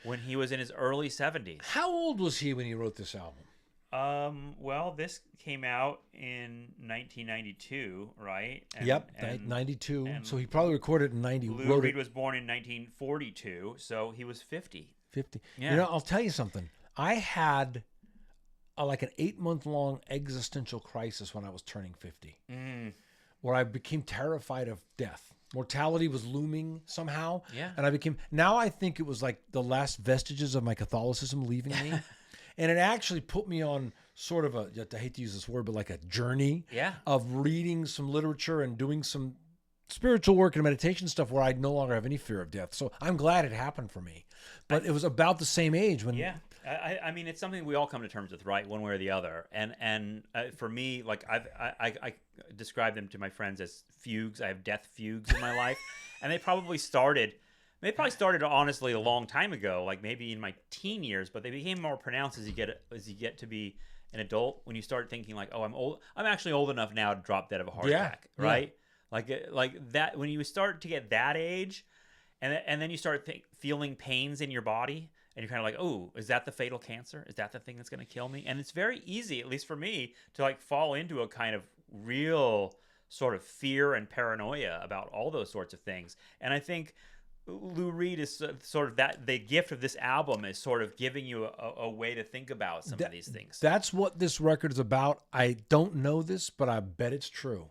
when he was in his early 70s. How old was he when he wrote this album? Well, this came out in 1992, right? Yep, 92. So he probably recorded in 90. Lou Reed was born in 1942, so he was 50. 50. Yeah. You know, I'll tell you something. I had like an 8-month-long existential crisis when I was turning 50, where I became terrified of death. Mortality was looming somehow. Yeah. And now I think it was like the last vestiges of my Catholicism leaving me. And it actually put me on sort of I hate to use this word, but like a journey of reading some literature and doing some spiritual work and meditation stuff where I no longer have any fear of death. So I'm glad it happened for me. But it was about the same age when. Yeah. I mean, it's something we all come to terms with, right? One way or the other. And for me, like I describe them to my friends as fugues. I have death fugues in my life. And they probably started honestly a long time ago, like maybe in my teen years, but they became more pronounced as you get to be an adult, when you start thinking like, oh, I'm actually old enough now to drop dead of a heart attack, right? Like that, when you start to get that age, and then you start feeling pains in your body, and you're kind of like, oh, is that the fatal cancer? Is that the thing that's going to kill me? And it's very easy, at least for me, to like fall into a kind of real sort of fear and paranoia about all those sorts of things. And I think Lou Reed is sort of that. The gift of this album is sort of giving you a way to think about some of these things. That's what this record is about. I don't know this, but I bet it's true.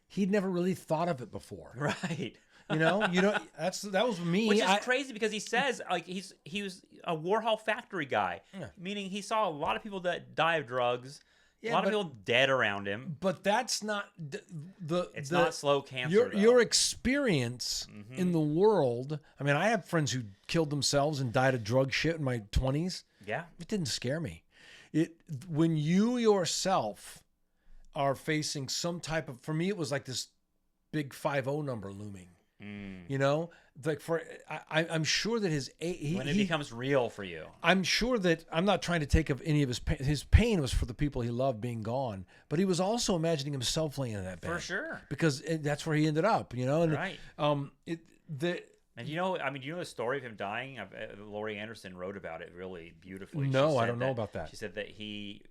He'd never really thought of it before, right? That was me. Which is crazy, because he says like he was a Warhol factory guy, meaning he saw a lot of people that die of drugs. A lot of people dead around him. But that's not It's not slow cancer. Your experience in the world. I mean, I have friends who killed themselves and died of drug shit in my 20s. Yeah. It didn't scare me. When you yourself are facing some type of, for me, it was like this big 50 number looming. Like I'm sure that when it becomes real for you, I'm sure that I'm not trying to take of any of his pain. His pain was for the people he loved being gone, but he was also imagining himself laying in that bed for sure, because that's where he ended up. And, right? And you know the story of him dying? Laurie Anderson wrote about it really beautifully. No, I don't know about that. She said that he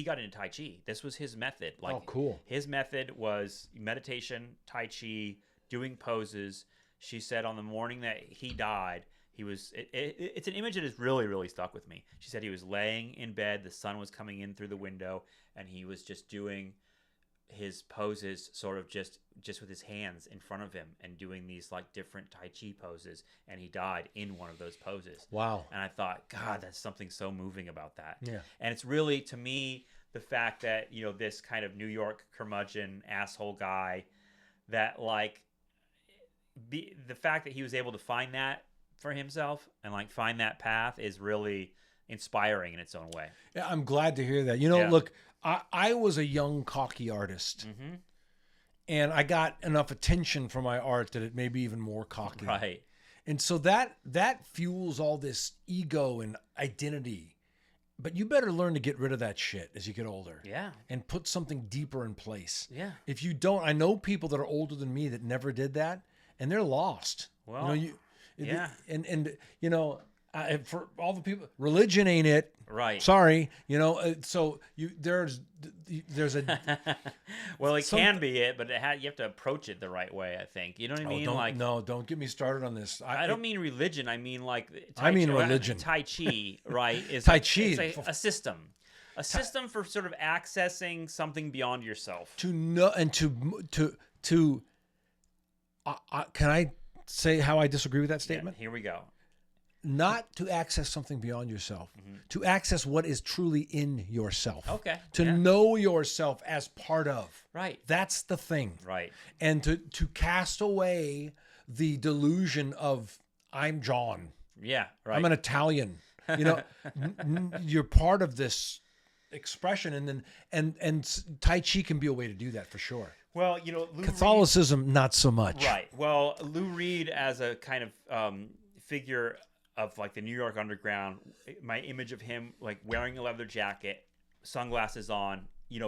got into Tai Chi. This was his method. Like, oh, cool. His method was meditation, Tai Chi, doing poses. She said on the morning that he died, it's an image that has really, really stuck with me. She said he was laying in bed, the sun was coming in through the window, and he was just doing his poses sort of just with his hands in front of him and doing these like different Tai Chi poses, and he died in one of those poses. Wow. And I thought, God, that's something so moving about that. Yeah. And it's really, to me, the fact that, this kind of New York curmudgeon asshole guy that like, the fact that he was able to find that for himself and like find that path is really inspiring in its own way. Yeah, I'm glad to hear that. Look, I was a young, cocky artist, and I got enough attention for my art that it made me even more cocky. Right. And so that fuels all this ego and identity. But you better learn to get rid of that shit as you get older. Yeah. And put something deeper in place. Yeah. If you don't, I know people that are older than me that never did that, and they're lost. Well, yeah. And for all the people, religion ain't it. Right. Sorry. So there's a. Well, it can be it, but you have to approach it the right way, I think. You know what I mean? Don't get me started on this. I don't mean religion. I mean like. Religion. Tai Chi, right? Is Tai Chi. It's a system. A system for sort of accessing something beyond yourself. To know and to. Can I say how I disagree with that statement? Yeah, here we go. Not to access something beyond yourself, to access what is truly in yourself. Okay. To know yourself as part of. Right. That's the thing. Right. And to cast away the delusion of I'm John. Yeah. Right. I'm an Italian. You're part of this expression, and Tai Chi can be a way to do that for sure. Well, Lou Catholicism, Reed, not so much. Right. Well, Lou Reed as a kind of figure of like the New York underground, my image of him like wearing a leather jacket, sunglasses on,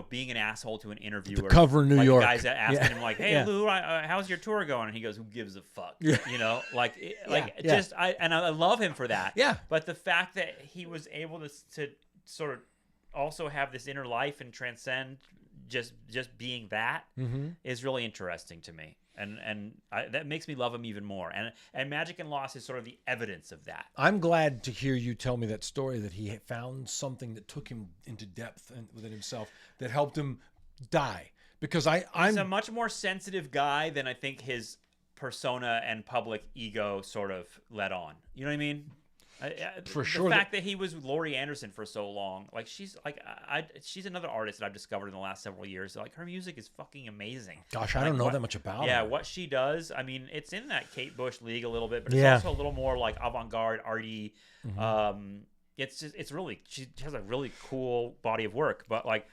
being an asshole to an interviewer. The cover New York. The guys asking him like, "Hey Lou, how's your tour going?" And he goes, "Who gives a fuck?" Yeah. I love him for that. Yeah. But the fact that he was able to sort of also have this inner life and transcend just being that is really interesting to me, and that makes me love him even more. And Magic and Loss is sort of the evidence of that. I'm glad to hear you tell me that story, that he found something that took him into depth and within himself that helped him die. Because I'm a much more sensitive guy than I think his persona and public ego sort of let on. You know what I mean? For the sure. fact that he was with Laurie Anderson for so long, like she's another artist that I've discovered in the last several years. Like her music is fucking amazing. Gosh, I don't know that much about Yeah, her. what she does, I mean, it's in that Kate Bush league a little bit, but it's Yeah. also a little more like avant-garde, arty. It's really, she has a really cool body of work, but like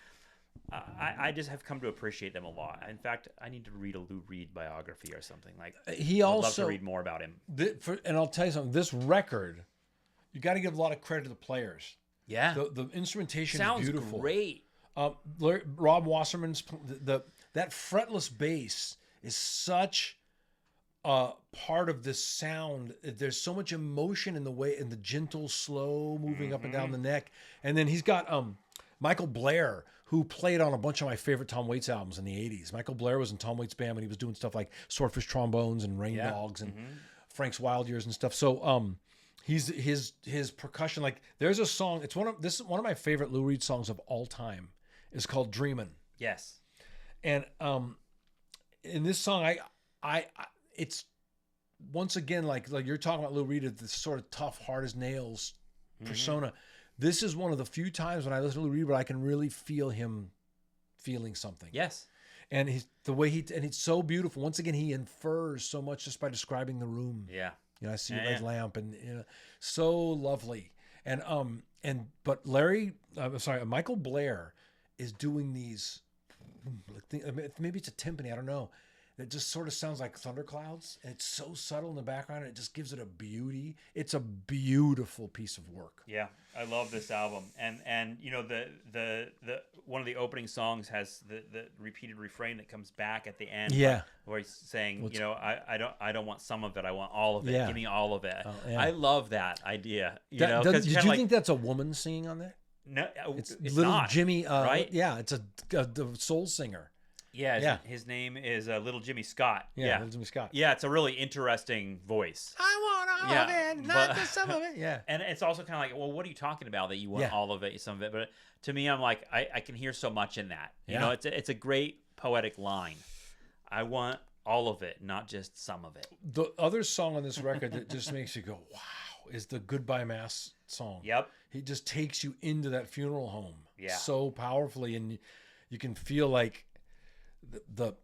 I just have come to appreciate them a lot. In fact, I need to read a Lou Reed biography or something. Like He I'd also love to read more about him. And I'll tell you something. This record, you got to give a lot of credit to the players. Yeah, The instrumentation sounds is beautiful. great. Rob Wasserman's that fretless bass is such a part of this sound. There's so much emotion in the gentle, slow moving up and down the neck. And then he's got Michael Blair, who played on a bunch of my favorite Tom Waits albums in the 80s. Michael Blair was in Tom Waits' band when he was doing stuff like Swordfish Trombones and Rain Dogs and Frank's Wild Years and stuff. So he's his percussion, like there's a song, this is one of my favorite Lou Reed songs of all time. It's called Dreamin'. Yes. And in this song, I it's once again like you're talking about Lou Reed, this sort of tough, hard as nails persona. This is one of the few times when I listen to Lou Reed where I can really feel him feeling something. Yes. And it's so beautiful. Once again, he infers so much just by describing the room. Yeah. I see a red lamp, and so lovely. And but Michael Blair is doing these. Maybe it's a timpani. I don't know. It just sort of sounds like thunderclouds, and it's so subtle in the background. And it just gives it a beauty. It's a beautiful piece of work. Yeah, I love this album, and the one of the opening songs has the repeated refrain that comes back at the end. Yeah, where he's saying, I don't want some of it. I want all of it. Yeah. Give me all of it. Oh, yeah. I love that idea. Did you think that's a woman singing on there? No, it's little not. Jimmy. Right? Yeah, it's the soul singer. Yeah, his name is Little Jimmy Scott. Yeah, Little Jimmy Scott. Yeah, it's a really interesting voice. I want all of it, not just some of it. Yeah, and it's also kind of like, well, what are you talking about that you want all of it, some of it? But to me, I'm like, I can hear so much in that. You know, it's a great poetic line. I want all of it, not just some of it. The other song on this record that just makes you go, wow, is the Goodbye Mass song. Yep. He just takes you into that funeral home so powerfully, and you can feel like the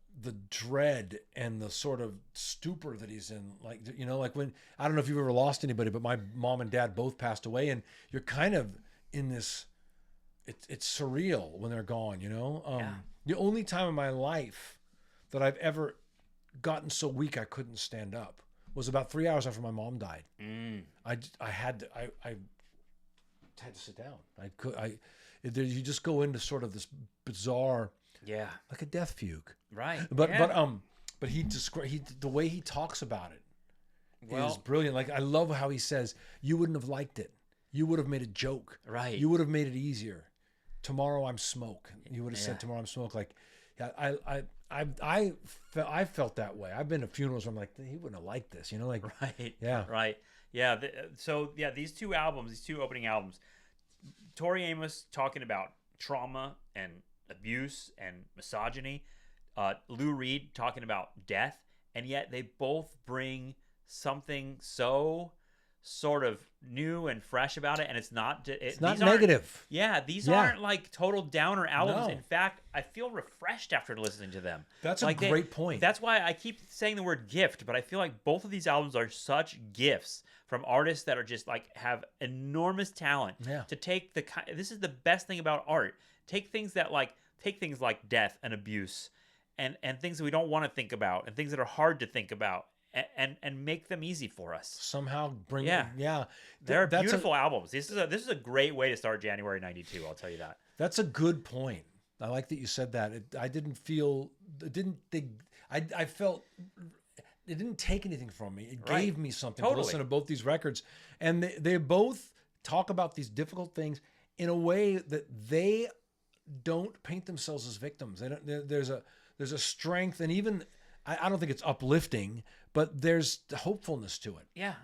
dread and the sort of stupor that he's in, like like when, I don't know if you've ever lost anybody, but my mom and dad both passed away, and you're kind of in this, it's surreal when they're gone. The only time in my life that I've ever gotten so weak I couldn't stand up was about 3 hours after my mom died. I had to sit down. You just go into sort of this bizarre, like a death fugue, right? But the way he talks about it is brilliant. Like I love how he says, "You wouldn't have liked it. You would have made a joke, right? You would have made it easier. Tomorrow I'm smoke. You would have said tomorrow I'm smoke." Like, I felt that way. I've been to funerals where I'm like, he wouldn't have liked this, like, right. These two opening albums, Tori Amos talking about trauma and abuse and misogyny, Lou Reed talking about death, and yet they both bring something so sort of new and fresh about it, and it's not negative. These aren't like total downer albums. No. In fact, I feel refreshed after listening to them. That's a great point. That's why I keep saying the word gift, but I feel like both of these albums are such gifts from artists that are just like have enormous talent to take this is the best thing about art. Take things like death and abuse and things that we don't want to think about and things that are hard to think about and make them easy for us. Somehow bring They're beautiful albums. This is a great way to start January 92, I'll tell you that. That's a good point. I like that you said that. I felt it didn't take anything from me. It gave me something to listen to both these records. And they both talk about these difficult things in a way that they don't paint themselves as victims. There's a strength, and even I don't think it's uplifting, but there's hopefulness to it. Yeah.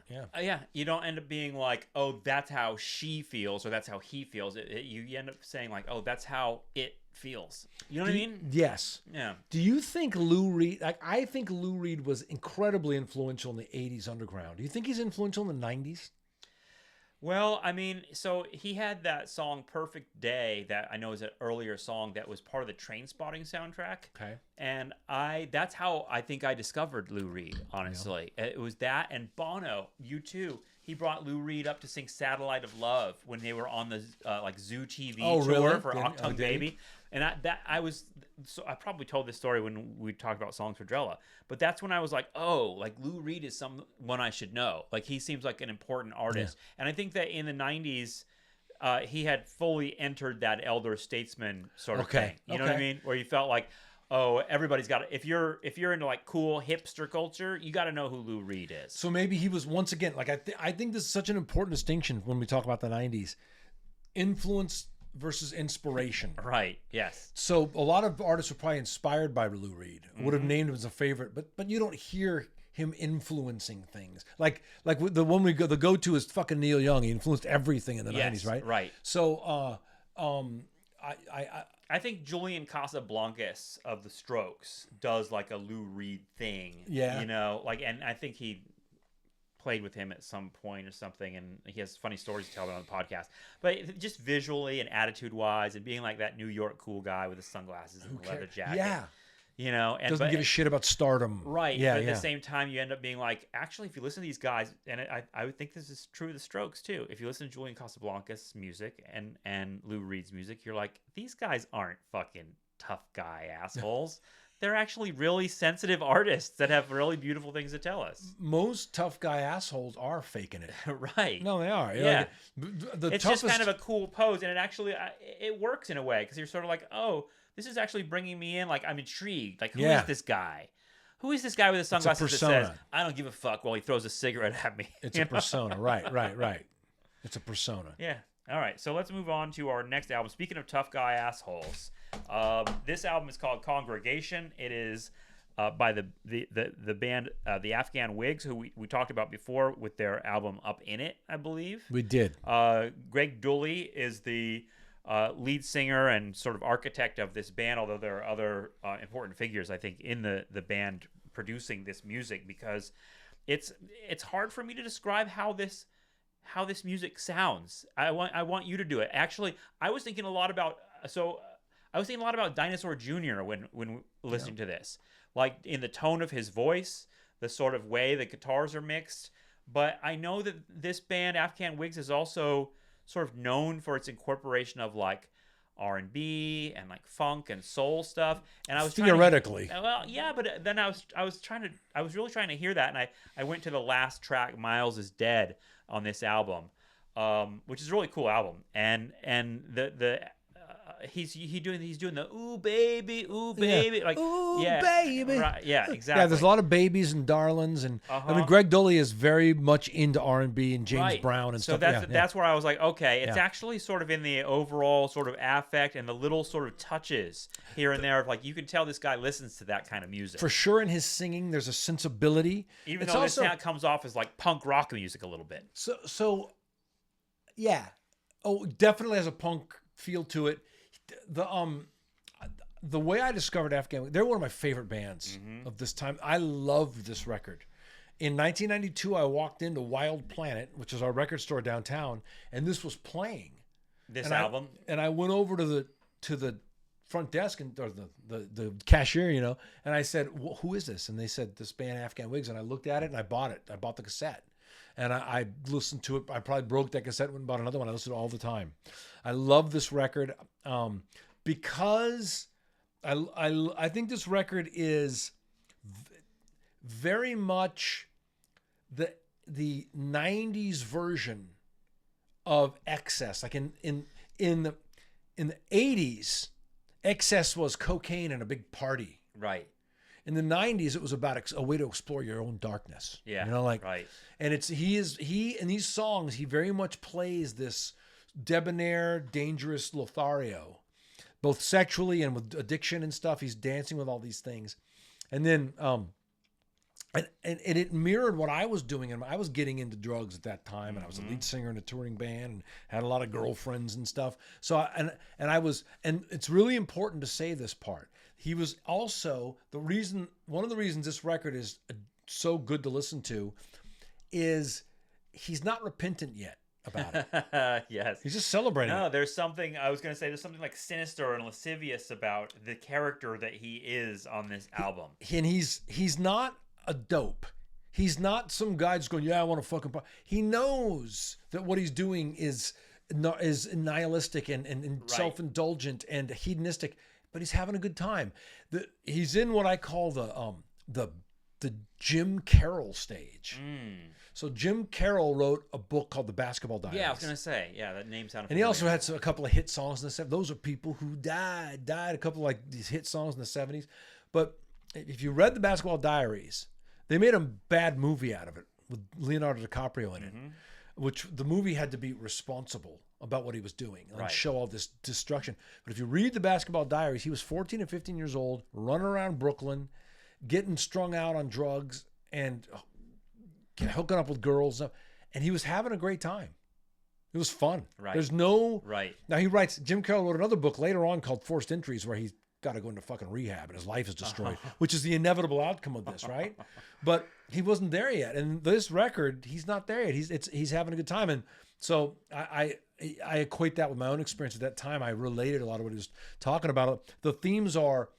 You don't end up being like, oh, that's how she feels or that's how he feels. You end up saying like, oh, that's how it feels. You know what I mean? Yes. Yeah. Do you think Lou Reed? I think Lou Reed was incredibly influential in the '80s underground. Do you think he's influential in the '90s? Well, I mean, so he had that song "Perfect Day" that I know is an earlier song that was part of the Train Spotting soundtrack. Okay. And that's how I think I discovered Lou Reed, honestly. It was that and Bono, U2. He brought Lou Reed up to sing "Satellite of Love" when they were on the like Zoo TV tour really? for Octung Baby. And I probably told this story when we talked about songs for Drella, but that's when I was like, oh, like Lou Reed is someone I should know. Like he seems like an important artist. Yeah. And I think that in the 90s, he had fully entered that elder statesman sort of thing. You know what I mean? Where you felt like, oh, everybody's got to, if you're into like cool hipster culture, you got to know who Lou Reed is. So maybe he was, once again, like I think this is such an important distinction when we talk about the 90s. Influence versus inspiration. Right. Yes. So a lot of artists were probably inspired by Lou Reed. Would have named him as a favorite, but you don't hear him influencing things. Like the one the go-to is fucking Neil Young. He influenced everything in the 90s, right? Right. So I think Julian Casablancas of the Strokes does like a Lou Reed thing. Yeah. You know, like, and I think he played with him at some point or something, and he has funny stories to tell about on the podcast. But just visually and attitude-wise, and being like that New York cool guy with the sunglasses and the leather jacket. Yeah. You know, and doesn't give a shit about stardom. Right. Yeah. But at the same time, you end up being like, actually, if you listen to these guys, and I would think this is true of the Strokes too. If you listen to Julian Casablancas' music and Lou Reed's music, you're like, these guys aren't fucking tough guy assholes. They're actually really sensitive artists that have really beautiful things to tell us. Most tough guy assholes are faking it. Right. No, they are. Yeah. Like, it's just kind of a cool pose, and it actually it works in a way because you're sort of like, oh, this is actually bringing me in. Like, I'm intrigued. Like, who is this guy? Who is this guy with the sunglasses that says, I don't give a fuck while he throws a cigarette at me? It's a persona. Right. It's a persona. Yeah. All right. So let's move on to our next album. Speaking of tough guy assholes, this album is called Congregation. It is by the band the Afghan Whigs, who we talked about before with their album Up In It, I believe. We did. Greg Dooley is the lead singer and sort of architect of this band, although there are other important figures, I think, in the band producing this music, because it's hard for me to describe how this music sounds. I want you to do it. Actually, I was thinking a lot about Dinosaur Jr. when listening to this, like in the tone of his voice, the sort of way the guitars are mixed. But I know that this band, Afghan Whigs, is also sort of known for its incorporation of like R&B and like funk and soul stuff. And I was theoretically, but then I was really trying to hear that, and I went to the last track, Miles Is Dead, on this album, which is a really cool album, and he's doing the ooh baby, like ooh baby, right, exactly. Yeah, there's a lot of babies and darlings, and I mean Greg Dooley is very much into R&B and James Brown and stuff. So that's where I was like, okay, it's actually sort of in the overall sort of affect and the little sort of touches here and there of like, you can tell this guy listens to that kind of music for sure. In his singing, there's a sensibility, even though this sound comes off as like punk rock music a little bit. So yeah, definitely has a punk feel to it. The way I discovered Afghan, they're one of my favorite bands of this time. I loved this record. In 1992, I walked into Wild Planet, which is our record store downtown, and this was playing. This album? I went over to the front desk or the cashier, and I said, "Who is this?" And they said, "This band Afghan Whigs." And I looked at it and I bought it. I bought the cassette. And I listened to it. I probably broke that cassette and bought another one. I listened to it all the time. I love this record because I think this record is very much the 90s version of Excess. Like in the 80s, Excess was cocaine and a big party. Right. In the 90s, it was about a way to explore your own darkness. Yeah, right. And he in these songs, he very much plays this debonair, dangerous Lothario, both sexually and with addiction and stuff. He's dancing with all these things, and then and it mirrored what I was doing, and I was getting into drugs at that time, and I was a lead singer in a touring band, and had a lot of girlfriends and stuff. So and it's really important to say this part. He was also one of the reasons this record is so good to listen to is he's not repentant yet. about it. Yes. He's just celebrating No, it. there's something I was gonna say. There's something like sinister and lascivious about the character that he is on this album. And he's not a dope. He's not some guy just going, yeah, I want to fucking. He knows that what he's doing is nihilistic and Right. self-indulgent and hedonistic, but he's having a good time. He's in what I call the Jim Carroll stage. So Jim Carroll wrote a book called The Basketball Diaries. Yeah, I was gonna say. Yeah, that name sounded. And he familiar. also had a couple of hit songs in the 70s. Those are people who died. A couple of like these hit songs in the 70s. But if you read The Basketball Diaries, they made a bad movie out of it with Leonardo DiCaprio in it, which the movie had to be responsible about what he was doing and Right. show all this destruction. But if you read The Basketball Diaries, he was 14 and 15 years old, running around Brooklyn, getting strung out on drugs and hooking up with girls. And he was having a great time. It was fun. Right. There's no... Right. Now Jim Carroll wrote another book later on called Forced Entries where he's got to go into fucking rehab and his life is destroyed, which is the inevitable outcome of this, right? But he wasn't there yet. And this record, he's not there yet. He's having a good time. And so I equate that with my own experience at that time. I related a lot of what he was talking about. The themes are,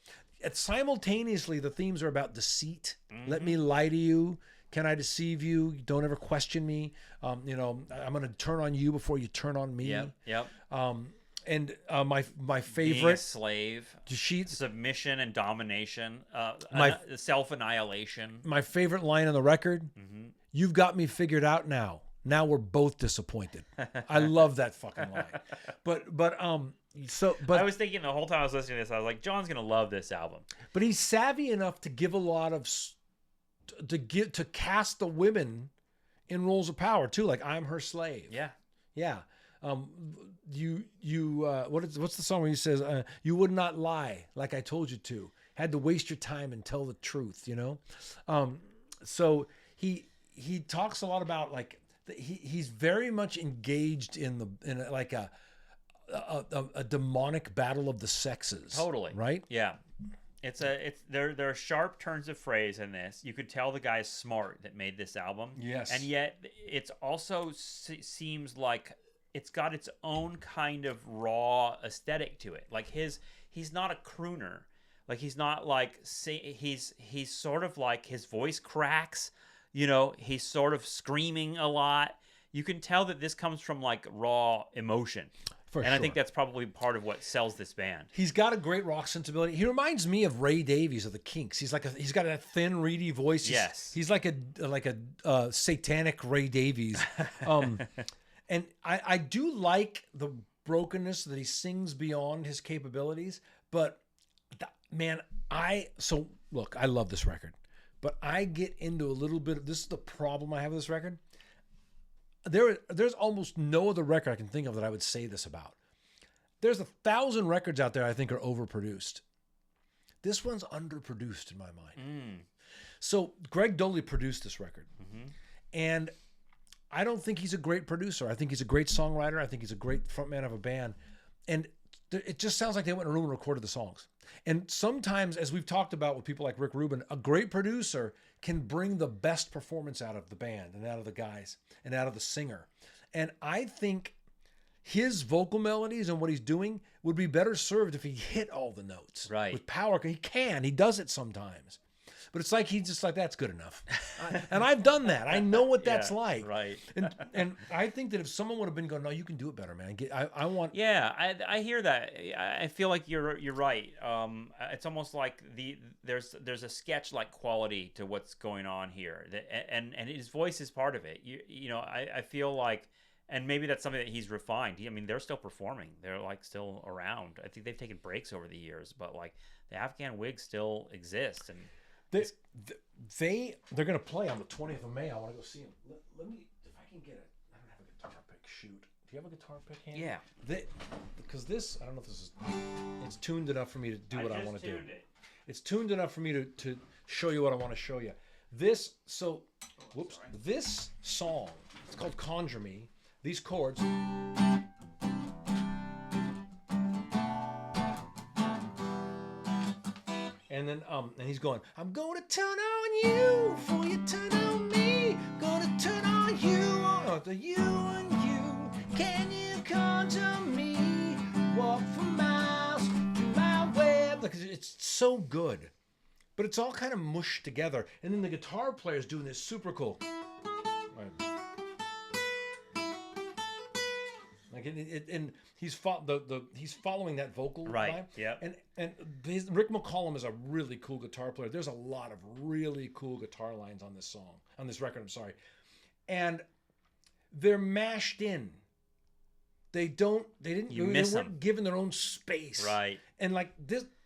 simultaneously, the themes are about deceit. Let me lie to you. Can I deceive you? Don't ever question me. I'm going to turn on you before you turn on me. Yep. And my Being a favorite, slave, she, submission and domination, My- self-annihilation. my favorite line on the record, you've got me figured out now. Now we're both disappointed. I love that fucking line. But I was thinking the whole time I was listening to this, I was like, John's gonna love this album. But he's savvy enough to give a lot of to cast the women in roles of power too. Like, I'm her slave. Yeah. What's the song where he says, you would not lie like I told you to. Had to waste your time and tell the truth, So he talks a lot about like he's very much engaged in a demonic battle of the sexes. Totally. Right? Yeah. There are sharp turns of phrase in this. You could tell the guy's smart that made this album. Yes. And yet it's also seems like it's got its own kind of raw aesthetic to it. Like he's not a crooner. Like he's not like he's sort of like his voice cracks, he's sort of screaming a lot. You can tell that this comes from like raw emotion. I think that's probably part of what sells this band. He's got a great rock sensibility. He reminds me of Ray Davies of the Kinks. He's got a thin, reedy voice. He's like a satanic Ray Davies. And I do like the brokenness that he sings beyond his capabilities. But I love this record, but I get into a little bit of this is the problem I have with this record. There's almost no other record I can think of that I would say this about. There's 1,000 records out there I think are overproduced. This one's underproduced in my mind. So Greg Doley produced this record. And I don't think he's a great producer. I think he's a great songwriter. I think he's a great frontman of a band. And it just sounds like they went in a room and recorded the songs. And sometimes, as we've talked about with people like Rick Rubin, a great producer can bring the best performance out of the band and out of the guys and out of the singer. And I think his vocal melodies and what he's doing would be better served if he hit all the notes with power. He does it sometimes. But it's like he's just like, that's good enough. And I've done that. I know what that's like. Right. And I think that if someone would have been going, no, you can do it better, man. I want. Yeah, I hear that. I feel like you're right. It's almost like there's a sketch like quality to what's going on here. And his voice is part of it. I feel like, and maybe that's something that he's refined. They're still performing. They're like still around. I think they've taken breaks over the years, but like the Afghan Whigs still exist. And they're going to play on the 20th of May. I want to go see them. Let me, if I can get it. I don't have a guitar pick. Shoot. Do you have a guitar pick handy? Yeah. Because this, I don't know if this is, it's tuned enough for me to do what I want to do. It's tuned enough for me to show you what I want to show you. This song, it's called Conjure Me. These chords. And then and he's going, I'm gonna turn on you before you turn on me. Gonna turn on you, you and you. Can you conjure me? Walk for miles to my web. Like, it's so good. But it's all kind of mushed together. And then the guitar player's doing this super cool. Like and he's he's following that vocal line. Yeah. And Rick McCollum is a really cool guitar player. There's a lot of really cool guitar lines on this record. I'm sorry, and they're mashed in. They weren't given their own space. Right. And like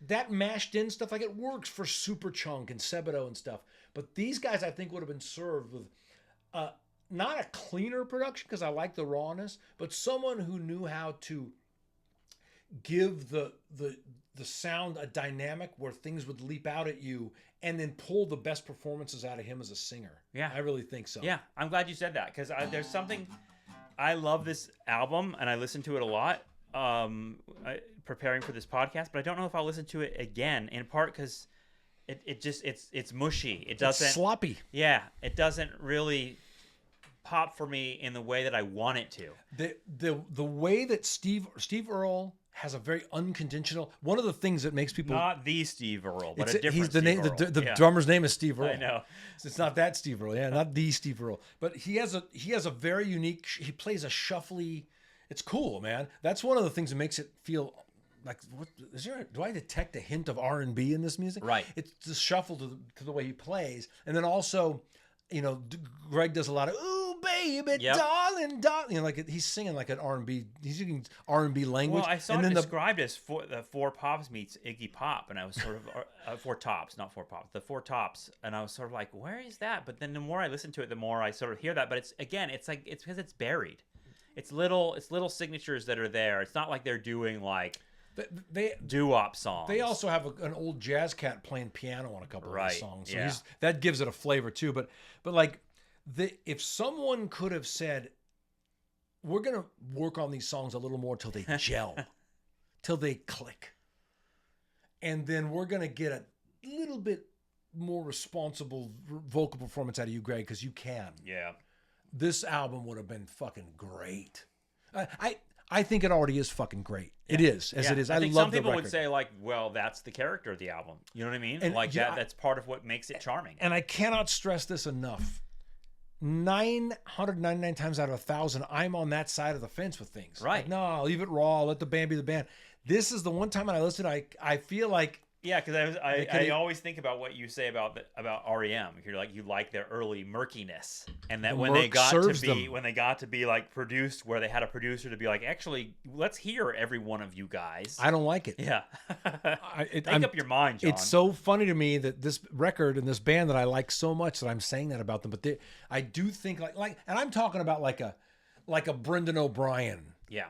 that mashed in stuff, like it works for Superchunk and Sebadoh and stuff. But these guys, I think, would have been served with not a cleaner production, because I like the rawness, but someone who knew how to give the sound a dynamic where things would leap out at you and then pull the best performances out of him as a singer. Yeah. I really think so. Yeah, I'm glad you said that, because there's something... I love this album, and I listen to it a lot preparing for this podcast, but I don't know if I'll listen to it again, in part because it's mushy. It doesn't... It's sloppy. Yeah, it doesn't really pop for me in the way that I want it to. The way that Steve Earle has a very unconventional... One of the things that makes people... Not the Steve Earle, but a different he's the Steve name. Earle. The drummer's name is Steve Earle. I know. It's not that Steve Earle. Yeah, not the Steve Earle. But he has a very unique... He plays a shuffly... It's cool, man. That's one of the things that makes it feel like... Do I detect a hint of R&B in this music? Right. It's the shuffle to the way he plays. And then also, Greg does a lot of... Baby, yep. darling, like he's singing like an R&B. He's using R&B language. Well, I saw it described as the Four Pops meets Iggy Pop, and I was sort of Four Tops, not Four Pops, the Four Tops, and I was sort of like, where is that? But then the more I listen to it, the more I sort of hear that. But it's because it's buried. It's little signatures that are there. It's not like they're doing like doo-wop songs. They also have an old jazz cat playing piano on a couple of the songs, so yeah. that gives it a flavor too. But like. If someone could have said, we're going to work on these songs a little more till they gel, till they click, and then we're going to get a little bit more responsible vocal performance out of you, Greg, because you can. Yeah. This album would have been fucking great. I think it already is fucking great. Yeah. It is, as it is. I think love some the people record. Would say, like, well, that's the character of the album. You know what I mean? And like, that's part of what makes it charming. And I cannot stress this enough. 999 times out of 1,000, I'm on that side of the fence with things. Right. Like, no, leave it raw. Let the band be the band. This is the one time when I listen, I feel like... Yeah, because I always think about what you say about REM. You like their early murkiness, and that when they got to be like produced, where they had a producer to be like, actually, let's hear every one of you guys. I don't like it. Yeah, make up your mind, John. It's so funny to me that this record and this band that I like so much that I'm saying that about them, but I do think like, and I'm talking about like a Brendan O'Brien. Yeah,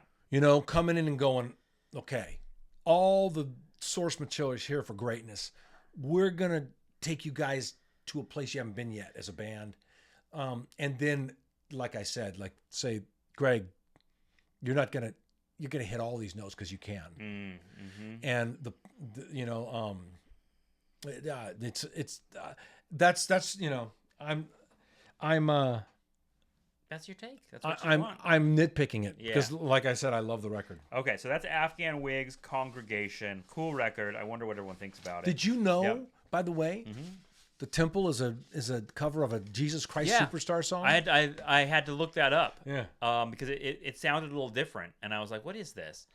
coming in and going, okay, all the source material is here for greatness. We're gonna take you guys to a place you haven't been yet as a band, and then, like I said, like say, Greg, you're gonna hit all these notes because you can, and that's I'm That's your take. That's what you want. I'm nitpicking it because, like I said, I love the record. Okay, so that's Afghan Whigs, Congregation. Cool record. I wonder what everyone thinks about it. Did you know, by the way, The Temple is a cover of a Jesus Christ Superstar song? I had to look that up. Yeah. Because it sounded a little different, and I was like, what is this?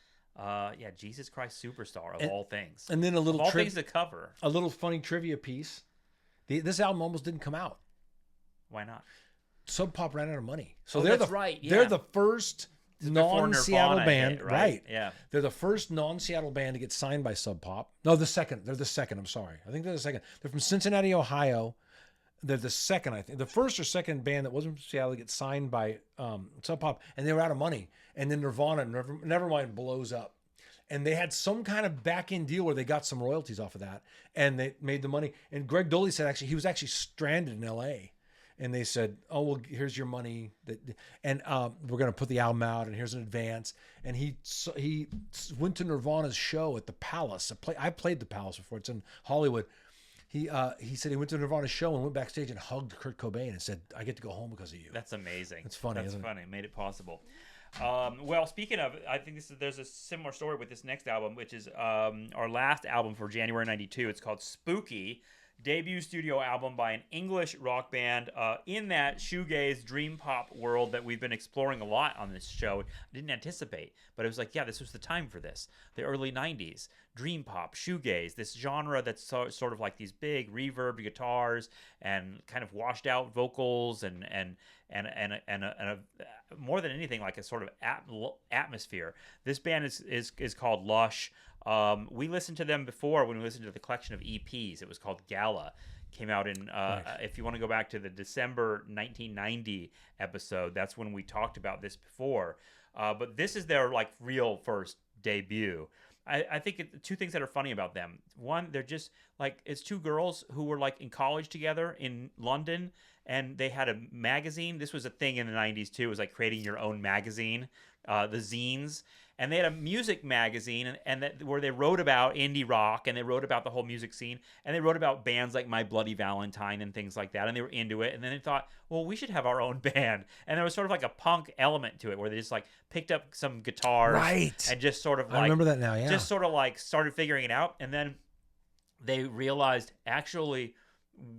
Jesus Christ Superstar of all things. And then all things to cover. A little funny trivia piece. This album almost didn't come out. Why not? Sub Pop ran out of money, so they're they're the first non-Seattle band, right? Yeah, they're the first non-Seattle band to get signed by Sub Pop. No, the second. They're the second. I'm sorry, I think they're the second. They're from Cincinnati, Ohio. They're the second, I think. The first or second band that wasn't from Seattle to get signed by Sub Pop, and they were out of money. And then Nirvana, Nevermind blows up, and they had some kind of back-end deal where they got some royalties off of that, and they made the money. And Greg Doley said he was actually stranded in L.A. And they said, "Oh, well, here's your money, and we're going to put the album out, and here's an advance." And he went to Nirvana's show at the Palace. I played the Palace before. It's in Hollywood. He said he went to Nirvana's show and went backstage and hugged Kurt Cobain and said, "I get to go home because of you." That's amazing. It's funny. That's funny. Made it possible. Well, speaking of, I think there's a similar story with this next album, which is our last album for January '92. It's called Spooky, debut studio album by an English rock band in that shoegaze dream pop world that we've been exploring a lot on this show. I didn't anticipate, but it was like, yeah, this was the time for this. The early '90s, dream pop, shoegaze, this genre that's sort of like these big reverb guitars and kind of washed out vocals and more than anything, like a sort of atmosphere. This band is called Lush. We listened to them before when we listened to the collection of EPs. It was called Gala. Came out in, if you want to go back to the December 1990 episode, that's when we talked about this before. But this is their like real first debut. I think two things that are funny about them. One, they're just like, it's two girls who were like in college together in London, and they had a magazine. This was a thing in the 90s too. It was like creating your own magazine, the zines. And they had a music magazine where they wrote about indie rock, and they wrote about the whole music scene, and they wrote about bands like My Bloody Valentine and things like that, and they were into it. And then they thought, well, we should have our own band. And there was sort of like a punk element to it, where they just like picked up some guitars, right, and just sort of like, I remember that now, yeah, just sort of like started figuring it out. And then they realized, actually,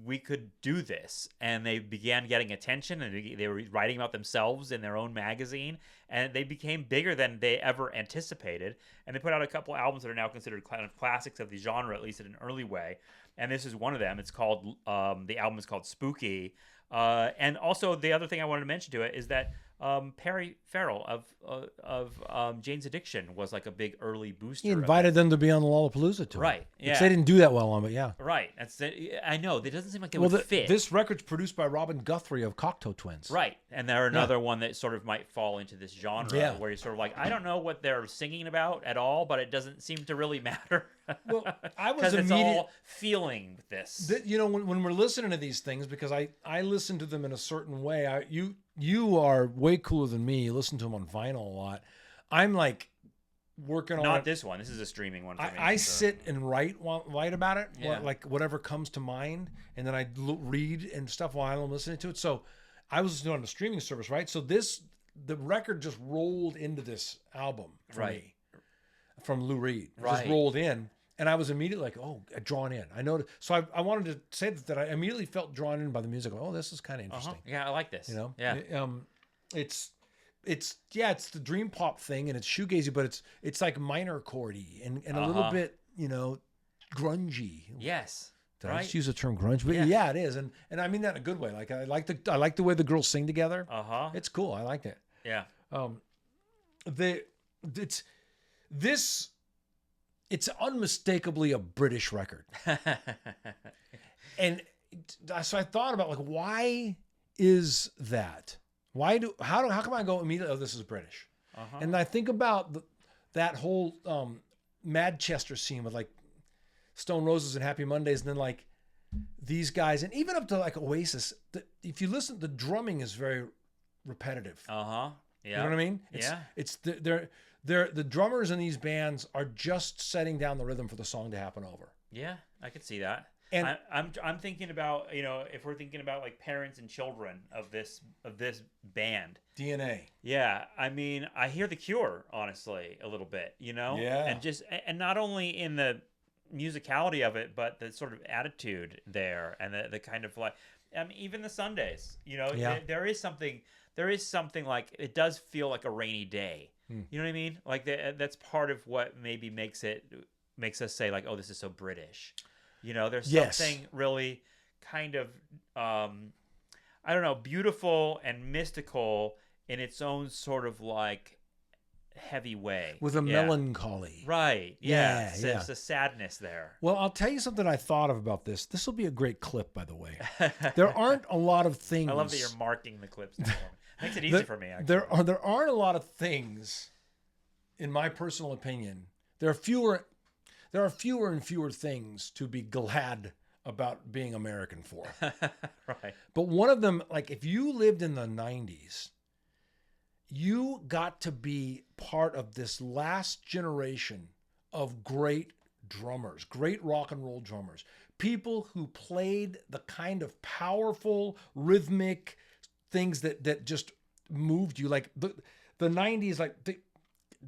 we could do this, and they began getting attention, and they were writing about themselves in their own magazine, and they became bigger than they ever anticipated. And they put out a couple albums that are now considered kind of classics of the genre, at least in an early way, and this is one of them. It's called the album is called Spooky. And also the other thing I wanted to mention to it is that Perry Farrell of Jane's Addiction was like a big early booster. He invited them to be on the Lollapalooza tour. Right. Yeah. Which they didn't do that well on, but yeah. Right. I know. It doesn't seem like they would fit. This record's produced by Robin Guthrie of Cocteau Twins. Right. And they're another one that sort of might fall into this genre where you're sort of like, I don't know what they're singing about at all, but it doesn't seem to really matter. Well, I was because it's all feeling this. When we're listening to these things, because I listen to them in a certain way. You are way cooler than me. You listen to them on vinyl a lot. I'm like working on Not this one. This is a streaming one for me. I sit and write about it, Yeah. like whatever comes to mind, and then I read and stuff while I'm listening to it. So I was listening on the streaming service, right? So the record just rolled into this album for me from Lou Reed. It just rolled in. And I was immediately like, oh, drawn in. I noticed. So I wanted to say that I immediately felt drawn in by the music. Oh, this is kind of interesting. Yeah, I like this. Yeah. It's the dream pop thing, and it's shoegazy, but it's like minor chordy and a little bit, grungy. Yes. Did I just use the term grunge? But yeah, it is, and I mean that in a good way. Like I like the way the girls sing together. It's cool. I liked it. Yeah. It's unmistakably a British record. And so I thought about, like, why is that? How come I go immediately, oh, this is British? And I think about that whole Manchester scene with like Stone Roses and Happy Mondays, and then like these guys, and even up to like Oasis. If you listen, the drumming is very repetitive. Yeah. You know what I mean? It's the drummers in these bands are just setting down the rhythm for the song to happen over. Yeah, I could see that. And I'm thinking about, if we're thinking about like parents and children of this band. DNA. Yeah, I mean, I hear The Cure, honestly, a little bit, Yeah. And not only in the musicality of it, but the sort of attitude there, and the kind of like, even the Sundays, there is something like, it does feel like a rainy day. You know what I mean? Like that's part of what maybe makes us say like, oh, this is so British. There's something really kind of, I don't know, beautiful and mystical in its own sort of like heavy way. With a melancholy. Right. Yeah. It's a sadness there. Well, I'll tell you something I thought of about this. This will be a great clip, by the way. There aren't a lot of things. I love that you're marking the clips now for me. Makes it easy for me, actually. There aren't a lot of things, in my personal opinion. There are fewer and fewer things to be glad about being American for. Right. But one of them, like if you lived in the 90s, you got to be part of this last generation of great drummers, great rock and roll drummers, people who played the kind of powerful, rhythmic things that just moved you. Like the the 90s, like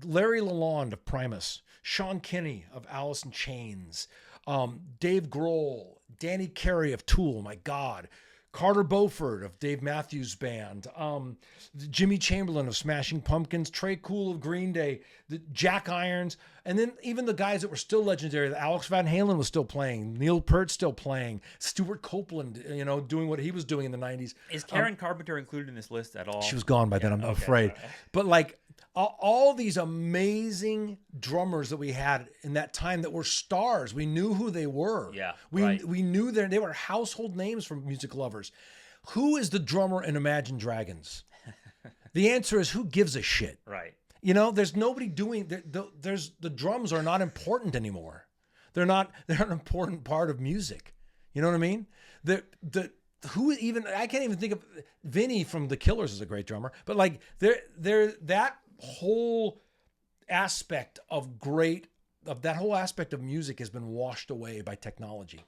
Larry Lalonde of Primus, Sean Kinney of Alice in Chains, Dave Grohl, Danny Carey of Tool, my God, Carter Beauford of Dave Matthews Band, Jimmy Chamberlain of Smashing Pumpkins, Trey Cool of Green Day, the Jack Irons, and then even the guys that were still legendary. Alex Van Halen was still playing, Neil Peart still playing, Stuart Copeland, doing what he was doing in the 90s. Is Karen Carpenter included in this list at all? She was gone by then, I'm afraid. But like all these amazing drummers that we had in that time that were stars, we knew who they were. Yeah, we knew they were household names for music lovers. Who is the drummer in Imagine Dragons? The answer is, who gives a shit? Right. There's nobody doing. There's the drums are not important anymore. They're an important part of music. You know what I mean? I can't even think of Vinny from The Killers is a great drummer, but like that whole aspect of that whole aspect of music has been washed away by technology.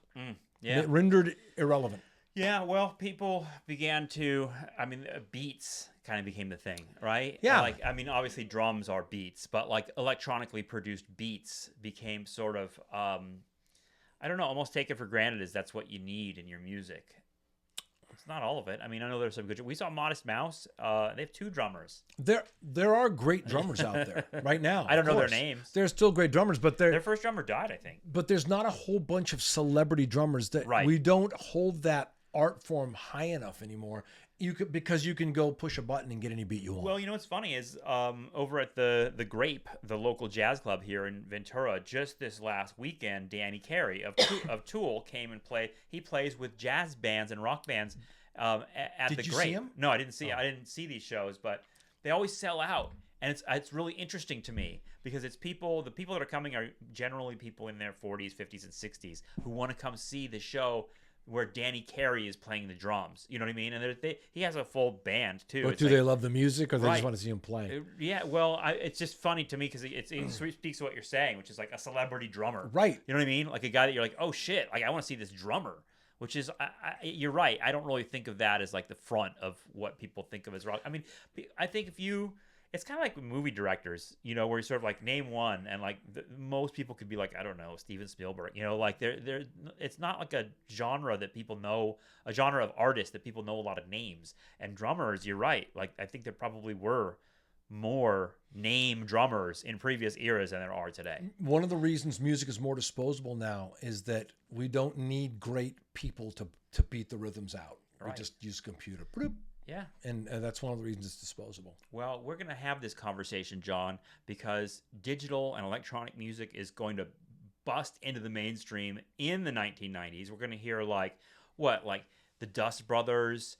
Yeah. Rendered irrelevant. Yeah, well, people began to, beats kind of became the thing, right? Yeah. Like, obviously drums are beats, but like electronically produced beats became sort of, I don't know, almost taken for granted as that's what you need in your music. It's not all of it. I know there's some good. We saw Modest Mouse. They have 2 drummers. There are great drummers out there right now. I don't know their names. There's still great drummers, but their first drummer died, I think. But there's not a whole bunch of celebrity drummers that we don't hold that art form high enough anymore. Because you can go push a button and get any beat you want. Well, what's funny is over at the Grape, the local jazz club here in Ventura, just this last weekend, Danny Carey of Tool came and played. He plays with jazz bands and rock bands at the Grape. Did you see him? No, I didn't see. I didn't see these shows, but they always sell out, and it's really interesting to me because the people that are coming are generally people in their 40s, 50s, and 60s who want to come see the show where Danny Carey is playing the drums. You know what I mean? And he has a full band, too. But do they love the music, or they just want to see him play? Yeah, well, it's just funny to me because it speaks to what you're saying, which is like a celebrity drummer. Right. You know what I mean? Like a guy that you're like, oh, shit, like I want to see this drummer, which is, you're right. I don't really think of that as like the front of what people think of as rock. I think it's kind of like with movie directors, where you sort of like name one, and like most people could be like, I don't know, Steven Spielberg, like it's not like a genre that people know, a genre of artists that people know a lot of names. And drummers, you're right. Like I think there probably were more name drummers in previous eras than there are today. One of the reasons music is more disposable now is that we don't need great people to beat the rhythms out. Right. We just use a computer. Bloop. Yeah. And that's one of the reasons it's disposable. Well, we're going to have this conversation, John, because digital and electronic music is going to bust into the mainstream in the 1990s. We're going to hear like the Dust Brothers,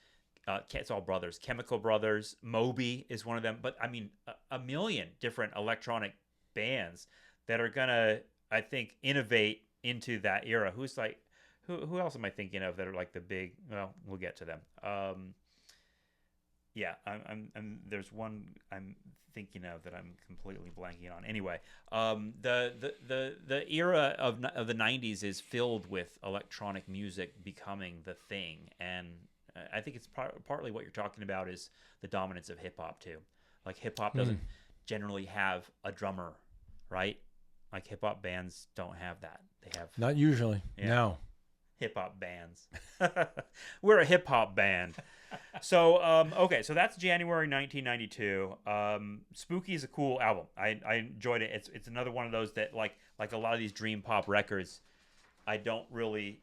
it's all brothers, Chemical Brothers, Moby is one of them. But a million different electronic bands that are going to, I think, innovate into that era. Who else am I thinking of that are like the big, well, we'll get to them. Yeah, there's one I'm thinking of that I'm completely blanking on. Anyway, the era of the 90s is filled with electronic music becoming the thing, and I think it's partly what you're talking about is the dominance of hip hop too. Like hip hop doesn't generally have a drummer, right? Like hip hop bands don't have that. They have not usually. Yeah. No. Hip hop bands. We're a hip hop band. So okay, so that's January 1992. Spooky is a cool album. I enjoyed it. It's another one of those that like a lot of these dream pop records, I don't really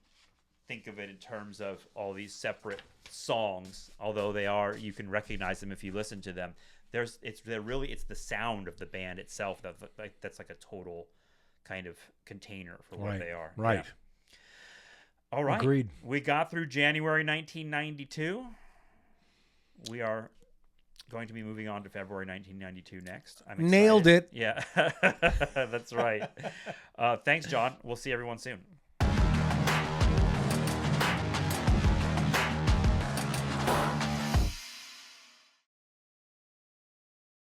think of it in terms of all these separate songs, although they are, you can recognize them if you listen to them. It's the sound of the band itself that's like a total kind of container for what they are. Right. Yeah. All right. Agreed. We got through January 1992. We are going to be moving on to February 1992 next. I'm excited. Nailed it. Yeah, that's right. Thanks, John. We'll see everyone soon.